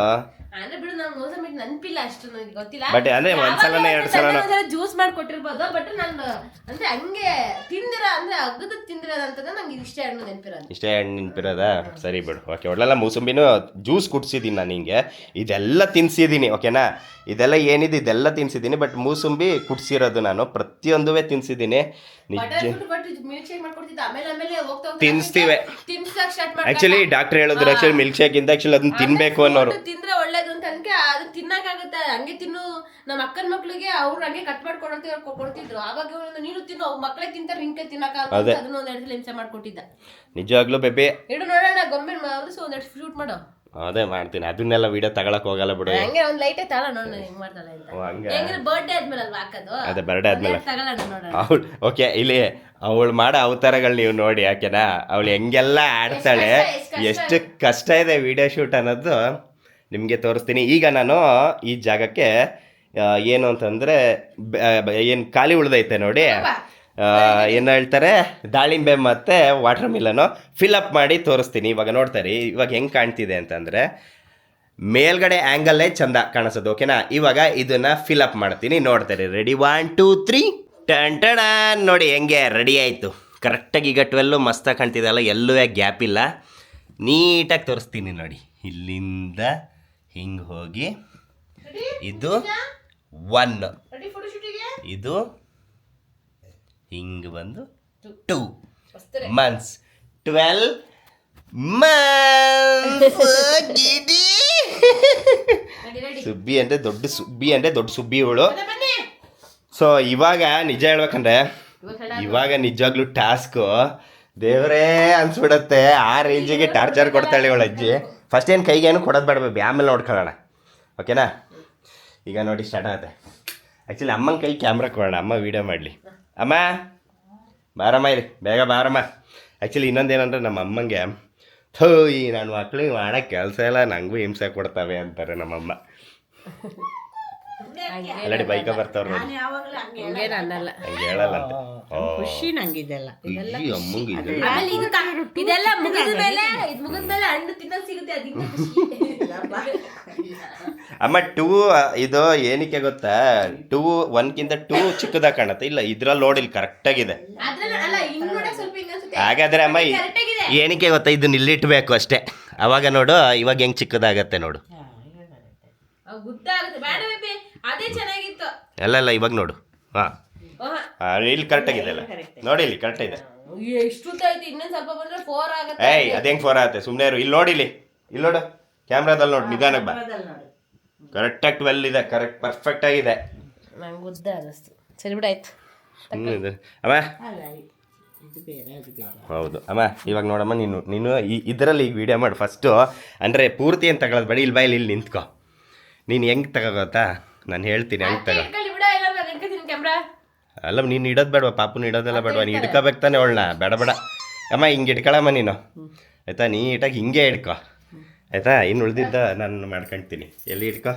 ನೆನಪಿಲ್ಲ ಅಷ್ಟು, ನನಗೆ ಗೊತ್ತಿಲ್ಲ. ಬಟ್ ಅಂದ್ರೆ ಒಂದ್ಸಲನೇ 2 ಸಲ ಜ್ಯೂಸ್ ಮಾಡಿ ಕೊಟ್ಟಿರ್ಬೋದು. ಬಟ್ ನಾನು ಅಂದ್ರೆ ಹಂಗೆ ತಿಂದಿರ ಅಂದ್ರೆ ಅಗ್ಗದ ತಿಂದಿರೋದಂತದ ನಂಗೆ ಇಷ್ಟೇ ಹಣ್ಣು ನೆನಪಿರೋದು. ಇಷ್ಟೇ ಹಣ್ಣು ನೆನಪಿರೋದಾ? ಸರಿ ಬಿಡು. ಓಕೆ, ಒಳ್ಳೆಲ್ಲ ಮೂಸಂಬಿನೂ ಜ್ಯೂಸ್ ಕುಡಿಸಿದ್ದೀನಿ ನಾನು ಹಿಂಗೆ. ಇದೆಲ್ಲ ತಿನ್ಸಿದ್ದೀನಿ. ಓಕೆನಾ, ಇದೆಲ್ಲ ಏನಿದೆ ಇದೆಲ್ಲ ತಿನ್ಸಿದ್ದೀನಿ. ಬಟ್ ಮೂಸಂಬಿ ಕುಡಿಸಿರೋದು ನಾನು ಪ್ರತಿಯೊಂದುವೇ ತಿನ್ಸಿದ್ದೀನಿ. ತಿನ್ನಿಸ್ತೀವಿ. ಆ್ಯಕ್ಚುಲಿ ಡಾಕ್ಟರ್ ಹೇಳಿದ್ರು ಆ್ಯಕ್ಚುಲಿ ಮಿಲ್ಕ್ ಶೇಕ್ ಇಂದ ಆ್ಯಕ್ಚುಲಿ ಅದನ್ನ ತಿನ್ನಬೇಕು ಅನ್ನೋರು. ತಿಂದ್ರೆ ಒಳ್ಳೇದು ಅಂತ ಅನ್ಕೆ ಅದು ತಿನ್ನಕ್ಕಾಗುತ್ತೆ. ಹಂಗೆ ತಿನ್ನು, ನಮ್ಮ ಅಕ್ಕನ ಮಕ್ಳಿಗೆ ಅವ್ರು ಹಂಗೆ ಕಟ್ ಮಾಡ್ಕೊಡ್ತಿದ್ರು. ಆವಾಗ ನೀನು ತಿನ್ನು, ಮಕ್ಕಳೇ ತಿಂತಾರೆ, ಹಿಂಗೆ ತಿನ್ನಕ್ಕಾಗ ಅದನ್ನ ಒಂದ್ 2 ಸಲ ಹಿಂಸೆ ಮಾಡ್ಕೊಟ್ಟಿದ್ದ. ನಿಜವಾಗ್ಲೂ ಬೇಬಿ ಇಡು ನೋಡೋಣ, ಗೊಂಬೆ ಒಂದ್ ಶೂಟ್ ಮಾಡೋ. ಅದೇ ಮಾಡ್ತೀನಿ, ಅದನ್ನೆಲ್ಲ ವಿಡಿಯೋ ತಗೊಳಕ್ ಹೋಗಲ್ಲ ಬಿಡು. ಹಂಗೆ ಒಂದ್ ಲೈಟೇ ತಗೊಳ ನೋಡೋಣ ಹೆಂಗ್ ಮಾಡ್ತಾಳೆ ಅಂತ. ಹೆಂಗಿದ್ರೆ ಬರ್ಡೇ ಆದ್ಮೇಲೆ ಅಲ್ವಾ ಹಾಕೋದು? ಅದೇ ಬರ್ಡೇ ಆದ್ಮೇಲೆ ತಗೊಳ್ಳೋಣ ನೋಡೋಣ. ಅವಳು ಓಕೆ, ಇಲ್ಲಿ ಅವಳು ಮಾಡೋ ಅವತಾರಗಳು ನೀವು ನೋಡಿ. ಯಾಕೆನಾ ಅವಳು ಹೆಂಗೆಲ್ಲ ಆಡ್ತಾಳೆ, ಎಷ್ಟು ಕಷ್ಟ ಇದೆ ವಿಡಿಯೋ ಶೂಟ್ ಅನ್ನೋದು ನಿಮಗೆ ತೋರಿಸ್ತೀನಿ. ಈಗ ನಾನು ಈ ಜಾಗಕ್ಕೆ ಏನು ಅಂತಂದರೆ ಏನು ಖಾಲಿ ಉಳ್ದೈತೆ ನೋಡಿ, ಏನು ಹೇಳ್ತಾರೆ, ದಾಳಿಂಬೆ ಮತ್ತು ವಾಟರ್ ಮಿಲನು ಫಿಲಪ್ ಮಾಡಿ ತೋರಿಸ್ತೀನಿ. ಇವಾಗ ನೋಡ್ತಾರೆ ಇವಾಗ ಹೆಂಗೆ ಕಾಣ್ತಿದೆ ಅಂತಂದರೆ ಮೇಲ್ಗಡೆ ಆ್ಯಂಗಲ್ಲೇ ಚಂದ ಕಾಣಿಸೋದು. ಓಕೆನಾ, ಇವಾಗ ಇದನ್ನು ಫಿಲಪ್ ಮಾಡ್ತೀನಿ, ನೋಡ್ತಾರೆ. ರೆಡಿ 1 2 3 ಟನ್ ನೋಡಿ ಹೆಂಗೆ ರೆಡಿ ಆಯಿತು. ಕರೆಕ್ಟಾಗಿ ಈಗ 12 ಮಸ್ತಾಗಿ ಕಾಣ್ತಿದೆಯಲ್ಲ, ಎಲ್ಲೂ ಗ್ಯಾಪ್ ಇಲ್ಲ. ನೀಟಾಗಿ ತೋರಿಸ್ತೀನಿ ನೋಡಿ. ಇಲ್ಲಿಂದ ಹಿಂಗೆ ಹೋಗಿ ಇದು 1, ಇದು ಹಿಂಗೆ ಬಂದು 2 months 12 months. ಸುಬ್ಬಿ ಅಂದರೆ ದೊಡ್ಡ ಸುಬ್ಬಿ ಇವಳು. ಸೊ ಇವಾಗ ನಿಜ ಹೇಳ್ಬೇಕಂದ್ರೆ ಇವಾಗ ನಿಜವಾಗ್ಲೂ ಟಾಸ್ಕು ದೇವರೇ ಅನ್ಸ್ಬಿಡತ್ತೆ. ಆ ರೇಂಜಿಗೆ ಟಾರ್ಚರ್ ಕೊಡ್ತಾಳೆ ಇವಳು ಅಜ್ಜಿ. ಫಸ್ಟ್ ಏನು ಕೈಗೇನು ಕೊಡೋದು ಬೇಡ ಬೇಬಿ, ಆಮೇಲೆ ನೋಡ್ಕೊಳ್ಳೋಣ. ಓಕೆನಾ, ಈಗ ನೋಡಿ ಸ್ಟಾರ್ಟ್ ಆಗುತ್ತೆ. ಆ್ಯಕ್ಚುಲಿ ಅಮ್ಮನ ಕೈ ಕ್ಯಾಮ್ರಾ ಕೊಡೋಣ, ಅಮ್ಮ ವೀಡಿಯೋ ಮಾಡಲಿ. ಅಮ್ಮ ಬಾರಮ್ಮ, ಇರಿ ಬೇಗ ಬಾರಮ್ಮ. ಆ್ಯಕ್ಚುಲಿ ಇನ್ನೊಂದೇನಂದ್ರೆ ನಮ್ಮ ಅಮ್ಮಂಗೆ ಈ ನನ್ನ ಮಕ್ಳಿಗೆ ಮಾಡೋಕ್ಕೆ ಕೆಲಸ ಇಲ್ಲ, ನನಗೂ ಹಿಂಸೆ ಕೊಡ್ತಾವೆ ಅಂತಾರೆ ನಮ್ಮಮ್ಮ. ಅಲ್ಲಡಿ ಬೈಕ ಬರ್ತಾವ್ರು ನೋಡಿ, ಹಂಗೆ ಹೇಳಲ್ಲ ಅಂತ. ಖುಷಿ ನಂಗಿದೆಲ್ಲ ಅಮ್ಮಂಗೆ ಇದೆಲ್ಲ ಮುಗಿದ್ಮೇಲೆ ಹಣ್ಣು ತಿನ್ನೋದು ಸಿಗುತ್ತೆ. ಅಮ್ಮ 2 ಇದು ಏನಕ್ಕೆ ಗೊತ್ತಾ, 2 1ಕ್ಕಿಂತ 2 ಚಿಕ್ಕದಾಗಿ ಕಾಣುತ್ತೆ. ಇಲ್ಲ ಇದ್ರಲ್ಲಿ ನೋಡಿ ಇಲ್ಲಿ ಕರೆಕ್ಟಾಗಿದೆ. ಹಾಗಾದ್ರೆ ಅಮ್ಮ ಏನಕ್ಕೆ ಗೊತ್ತಾ, ಇದನ್ನ ಇಲ್ಲಿಟ್ಬೇಕು ಅಷ್ಟೇ. ಅವಾಗ ನೋಡು ಇವಾಗ ಹೆಂಗೆ ಚಿಕ್ಕದಾಗತ್ತೆ ನೋಡು. ಅದೇ ಚೆನ್ನಾಗಿತ್ತು. ಅಲ್ಲ ಇವಾಗ ನೋಡು. ಹಾಂ ಇಲ್ಲಿ ಕರೆಕ್ಟಾಗಿದೆ ಅಲ್ಲ ನೋಡಿ, ಇಲ್ಲಿ ಕರೆಕ್ಟ್ ಇದೆ. ಎಷ್ಟು ಆಯ್ತು, ಇನ್ನೊಂದು ಸ್ವಲ್ಪ ಬಂದ್ರೆ 4 ಆಗುತ್ತೆ. ಏಯ್ ಅದೇ ಹೆಂಗೆ 4 ಆಗುತ್ತೆ, ಸುಮ್ಮನೆ ಇರು. ಇಲ್ಲಿ ನೋಡಿ, ಇಲ್ಲಿ ನೋಡು, ಕ್ಯಾಮ್ರಾದಲ್ಲಿ ನೋಡಿ, ನಿಧಾನಕ್ಕೆ ಬಾ. ಕರೆಕ್ಟಾಗಿ 12 ಇದೆ, ಕರೆಕ್ಟ್ ಪರ್ಫೆಕ್ಟ್ ಆಗಿದೆ. ನಂಗೆ ಉದ್ದ ಅನ್ನಿಸ್ತು. ಸರಿ ಬಿಡಾಯ್ತು. ಅಮ್ಮ ಹೌದು ಅಮ್ಮ, ಇವಾಗ ನೋಡಮ್ಮ, ನೀನು ಇದರಲ್ಲಿ ಈಗ ವಿಡಿಯೋ ಮಾಡಿ ಫಸ್ಟು. ಅಂದರೆ ಪೂರ್ತಿ ಏನು ತಗೊಳ್ಳೋದು ಬೇಡ, ಇಲ್ಲಿ ಬಾಯಲ್ಲಿ ಇಲ್ಲಿ ನಿಂತ್ಕೊ. ನೀನು ಹೆಂಗೆ ತಗೋತಾ ನಾನು ಹೇಳ್ತೀನಿ, ಹೆಂಗೆ ತಗೋ. ಅಲ್ಲ ನೀನು ಇಡೋದು ಬೇಡವಾ, ಪಾಪುನ ಇಡೋದೆಲ್ಲ ಬೇಡವಾ, ನೀನು ಹಿಡ್ಕೋಬೇಕು ತಾನೆ ಅವಳನ್ನ. ಬೇಡ ಅಮ್ಮ, ಹಿಂಗೆ ಇಟ್ಕೊಳಮ್ಮ ನೀನು, ಆಯಿತಾ? ನೀಟಾಗಿ ಹಿಂಗೆ ಹಿಡ್ಕೊ, ಆಯಿತಾ? ಇನ್ನು ಉಳ್ದಿದ್ದ ನಾನು ಮಾಡ್ಕೊಳ್ತೀನಿ. ಎಲ್ಲಿ ಹಿಡ್ಕೊ?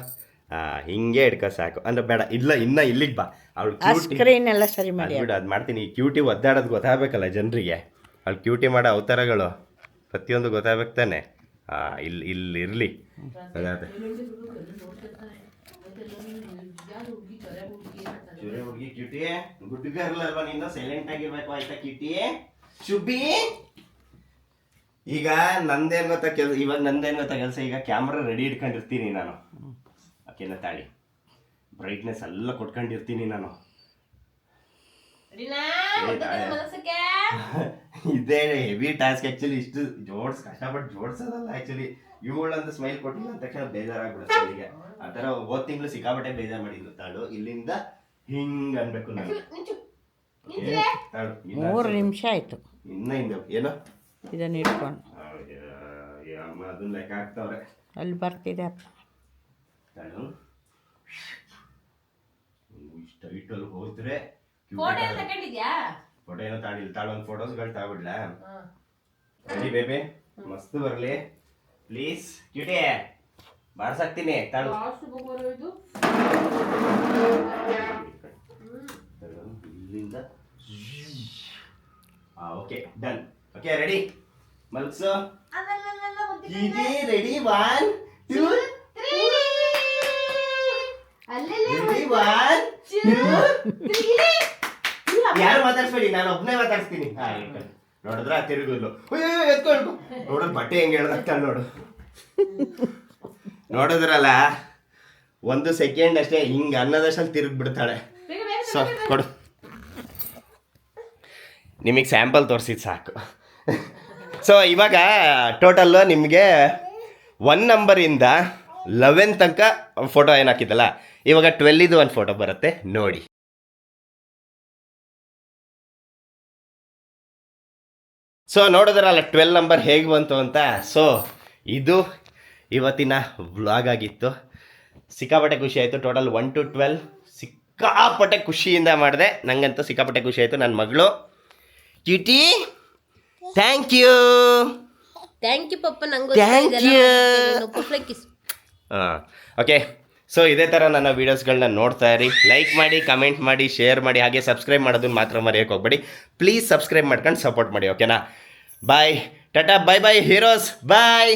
ಹಿಂಗೆ ಹಿಡ್ಕೊ ಸಾಕು. ಅಂದ್ರೆ ಬೇಡ, ಇಲ್ಲ ಇನ್ನು ಇಲ್ಲಿಗೆ ಬಾ. ಅವಳು ಸ್ಕ್ರೀನ್ ಎಲ್ಲ ಸರಿ ಮಾಡಿ ಬಿಡು, ಅದು ಮಾಡ್ತೀನಿ. ಕ್ಯೂಟಿ ಒದ್ದಾಡೋದು ಗೊತ್ತಾಗಬೇಕಲ್ಲ ಜನರಿಗೆ. ಅವ್ಳು ಕ್ಯೂಟಿ ಮಾಡೋ ಅವತಾರಗಳು ಪ್ರತಿಯೊಂದು ಗೊತ್ತಾಗಬೇಕು ತಾನೆ. ಇಲ್ಲಿ ಇರಲಿ. ಅದಾದ ಹುಡುಗಿ ಕ್ಯೂಟಿ, ಗುಡ್ಡುಗ ಇರಲ್ವಾ ನೀನು? ಸೈಲೆಂಟ್ ಆಗಿರ್ಬೇಕು, ಆಯ್ತಾ ಕ್ಯೂಟಿ? ಶುಭಿ, ಈಗ ನಂದೇನು ಗೊತ್ತಾ ಕೆಲಸ, ಇವಾಗ ನಂದೇನು ಗೊತ್ತಾ ಕೆಲಸ, ಈಗ ಕ್ಯಾಮ್ರಾ ರೆಡಿ ಇಟ್ಕೊಂಡಿರ್ತೀನಿ ನಾನು. ಓಕೆನಾ? ತಾಳಿ ಬ್ರೈಟ್ನೆಸ್ ಎಲ್ಲ ಕೊಟ್ಕೊಂಡಿರ್ತೀನಿ ನಾನು. ಇದೇ ಹೆವಿ ಟಾಸ್ಕ್ ಆ್ಯಕ್ಚುಲಿ. ಇಷ್ಟು ಕಷ್ಟಪಟ್ಟು ಜೋಡ್ಸೋದಲ್ಲ ಆ್ಯಕ್ಚುಲಿ. ಇವಳಂತ ಸ್ಮೈಲ್ ಕೊಟ್ಟಿಲ್ಲ ಅಂದ ತಕ್ಷಣ ಬೇಜಾರಾಗ್ಬಿಡುತ್ತೆ ಅವಳಿಗೆ. ಆ ಥರ ಹೋದ ತಿಂಗಳು ಸಿಕ್ಕಾಪಟ್ಟೆ ಬೇಜಾರು ಮಾಡಿದ್ಲು. ತಾಳು ಇಲ್ಲಿಂದ ಹಿಂಗೆ ಅನ್ಬೇಕು ನಾನು. 3 ನಿಮಿಷ ಆಯ್ತು. ಇನ್ನ ಹಿಂದೆ ಏನೋ ಇದನ್ನ ಇಟ್ಕೊಂಡು ಅದನ್ನ ಲೆಕ್ಕ ಹಾಕ್ತವ್ರೆ. ಅಲ್ಲಿ ಬರ್ತಿದೆ ತಾಳು ಇಷ್ಟ ಇಟ್ಟಲ್ಲಿ ಹೋದ್ರೆ ಫೋಟೋ ಏನೋ ತಾಳಿಲ್ಲ. ತಾಳು ಒಂದು ಫೋಟೋಸ್ಗಳು ತಗೊಬಿಡ್ಲಾ? ರೆಡಿ ಬೇಬಿ, ಮಸ್ತ್ ಬರಲಿ ಪ್ಲೀಸ್. ಕ್ಯೂಟಿ ಬಾರ್ಸಾಕ್ತೀನಿ. ತಾಳು ಇಲ್ಲಿಂದ ಓಕೆ ಡನ್. ಓಕೆ ರೆಡಿ, ಮಲ್ಕ್ಸು. ಕ್ಯೂಟಿ ರೆಡಿ, 1 2 ರೆಡಿ, 1 2 ಯಾರು ಮಾತಾಡ್ಸ್ಬೇಡಿ, ನಾನು ಒಬ್ಬನೇ ಮಾತಾಡ್ಸ್ತೀನಿ. ನೋಡಿದ್ರ ತಿರುಗುದು ಎತ್ಕೊಂಡು ನೋಡೋದು ಬಟ್ಟೆ ಹೆಂಗೆ ಹೇಳ್ದಾಗ್ತಾಳೆ ನೋಡು. ನೋಡಿದ್ರಲ್ಲ, 1 ಸೆಕೆಂಡ್ ಅಷ್ಟೇ ಹಿಂಗೆ ಅನ್ನೋದಷ್ಟಲ್ಲಿ ತಿರುಗಿ ಬಿಡ್ತಾಳೆ. ಸೊ ಕೊಡು, ನಿಮಗೆ ಸ್ಯಾಂಪಲ್ ತೋರಿಸಿದ್ದು ಸಾಕು. ಸೊ ಇವಾಗ ಟೋಟಲ್ಲು ನಿಮಗೆ 1 ನಂಬರಿಂದ 11 ತನಕ ಫೋಟೋ ಏನು ಹಾಕಿದ್ದಲ್ಲ, ಇವಾಗ 12 ಒಂದು ಫೋಟೋ ಬರುತ್ತೆ ನೋಡಿ. ಸೊ ನೋಡಿದ್ರಲ್ಲ 12 ನಂಬರ್ ಹೇಗೆ ಬಂತು ಅಂತ. ಸೊ ಇದು ಇವತ್ತಿನ ವ್ಲಾಗ್ ಆಗಿತ್ತು. ಸಿಕ್ಕಾಪಟ್ಟೆ ಖುಷಿ ಆಯಿತು. ಟೋಟಲ್ 1 to 12 ಸಿಕ್ಕಾಪಟ್ಟೆ ಖುಷಿಯಿಂದ ಮಾಡಿದೆ. ನನಗಂತೂ ಸಿಕ್ಕಾಪಟ್ಟೆ ಖುಷಿ ಆಯಿತು. ನನ್ನ ಮಗಳು ಕ್ಯೂಟಿ, ಥ್ಯಾಂಕ್ ಯು ಪಪ್ಪ. Thank you. ಓಕೆ, ಸೊ ಇದೇ ಥರ ನನ್ನ ವೀಡಿಯೋಸ್ಗಳನ್ನ ನೋಡ್ತಾ ಇರಿ. ಲೈಕ್ ಮಾಡಿ, ಕಮೆಂಟ್ ಮಾಡಿ, ಶೇರ್ ಮಾಡಿ, ಹಾಗೆ ಸಬ್ಸ್ಕ್ರೈಬ್ ಮಾಡೋದನ್ನ ಮಾತ್ರ ಮರೆಯೋಕೆ ಹೋಗ್ಬೇಡಿ. ಪ್ಲೀಸ್ ಸಬ್ಸ್ಕ್ರೈಬ್ ಮಾಡ್ಕೊಂಡು ಸಪೋರ್ಟ್ ಮಾಡಿ. ಓಕೆನಾ? ಬಾಯ್, ಟಾಟಾ, ಬಾಯ್ ಬಾಯ್ ಹೀರೋಸ್, ಬಾಯ್.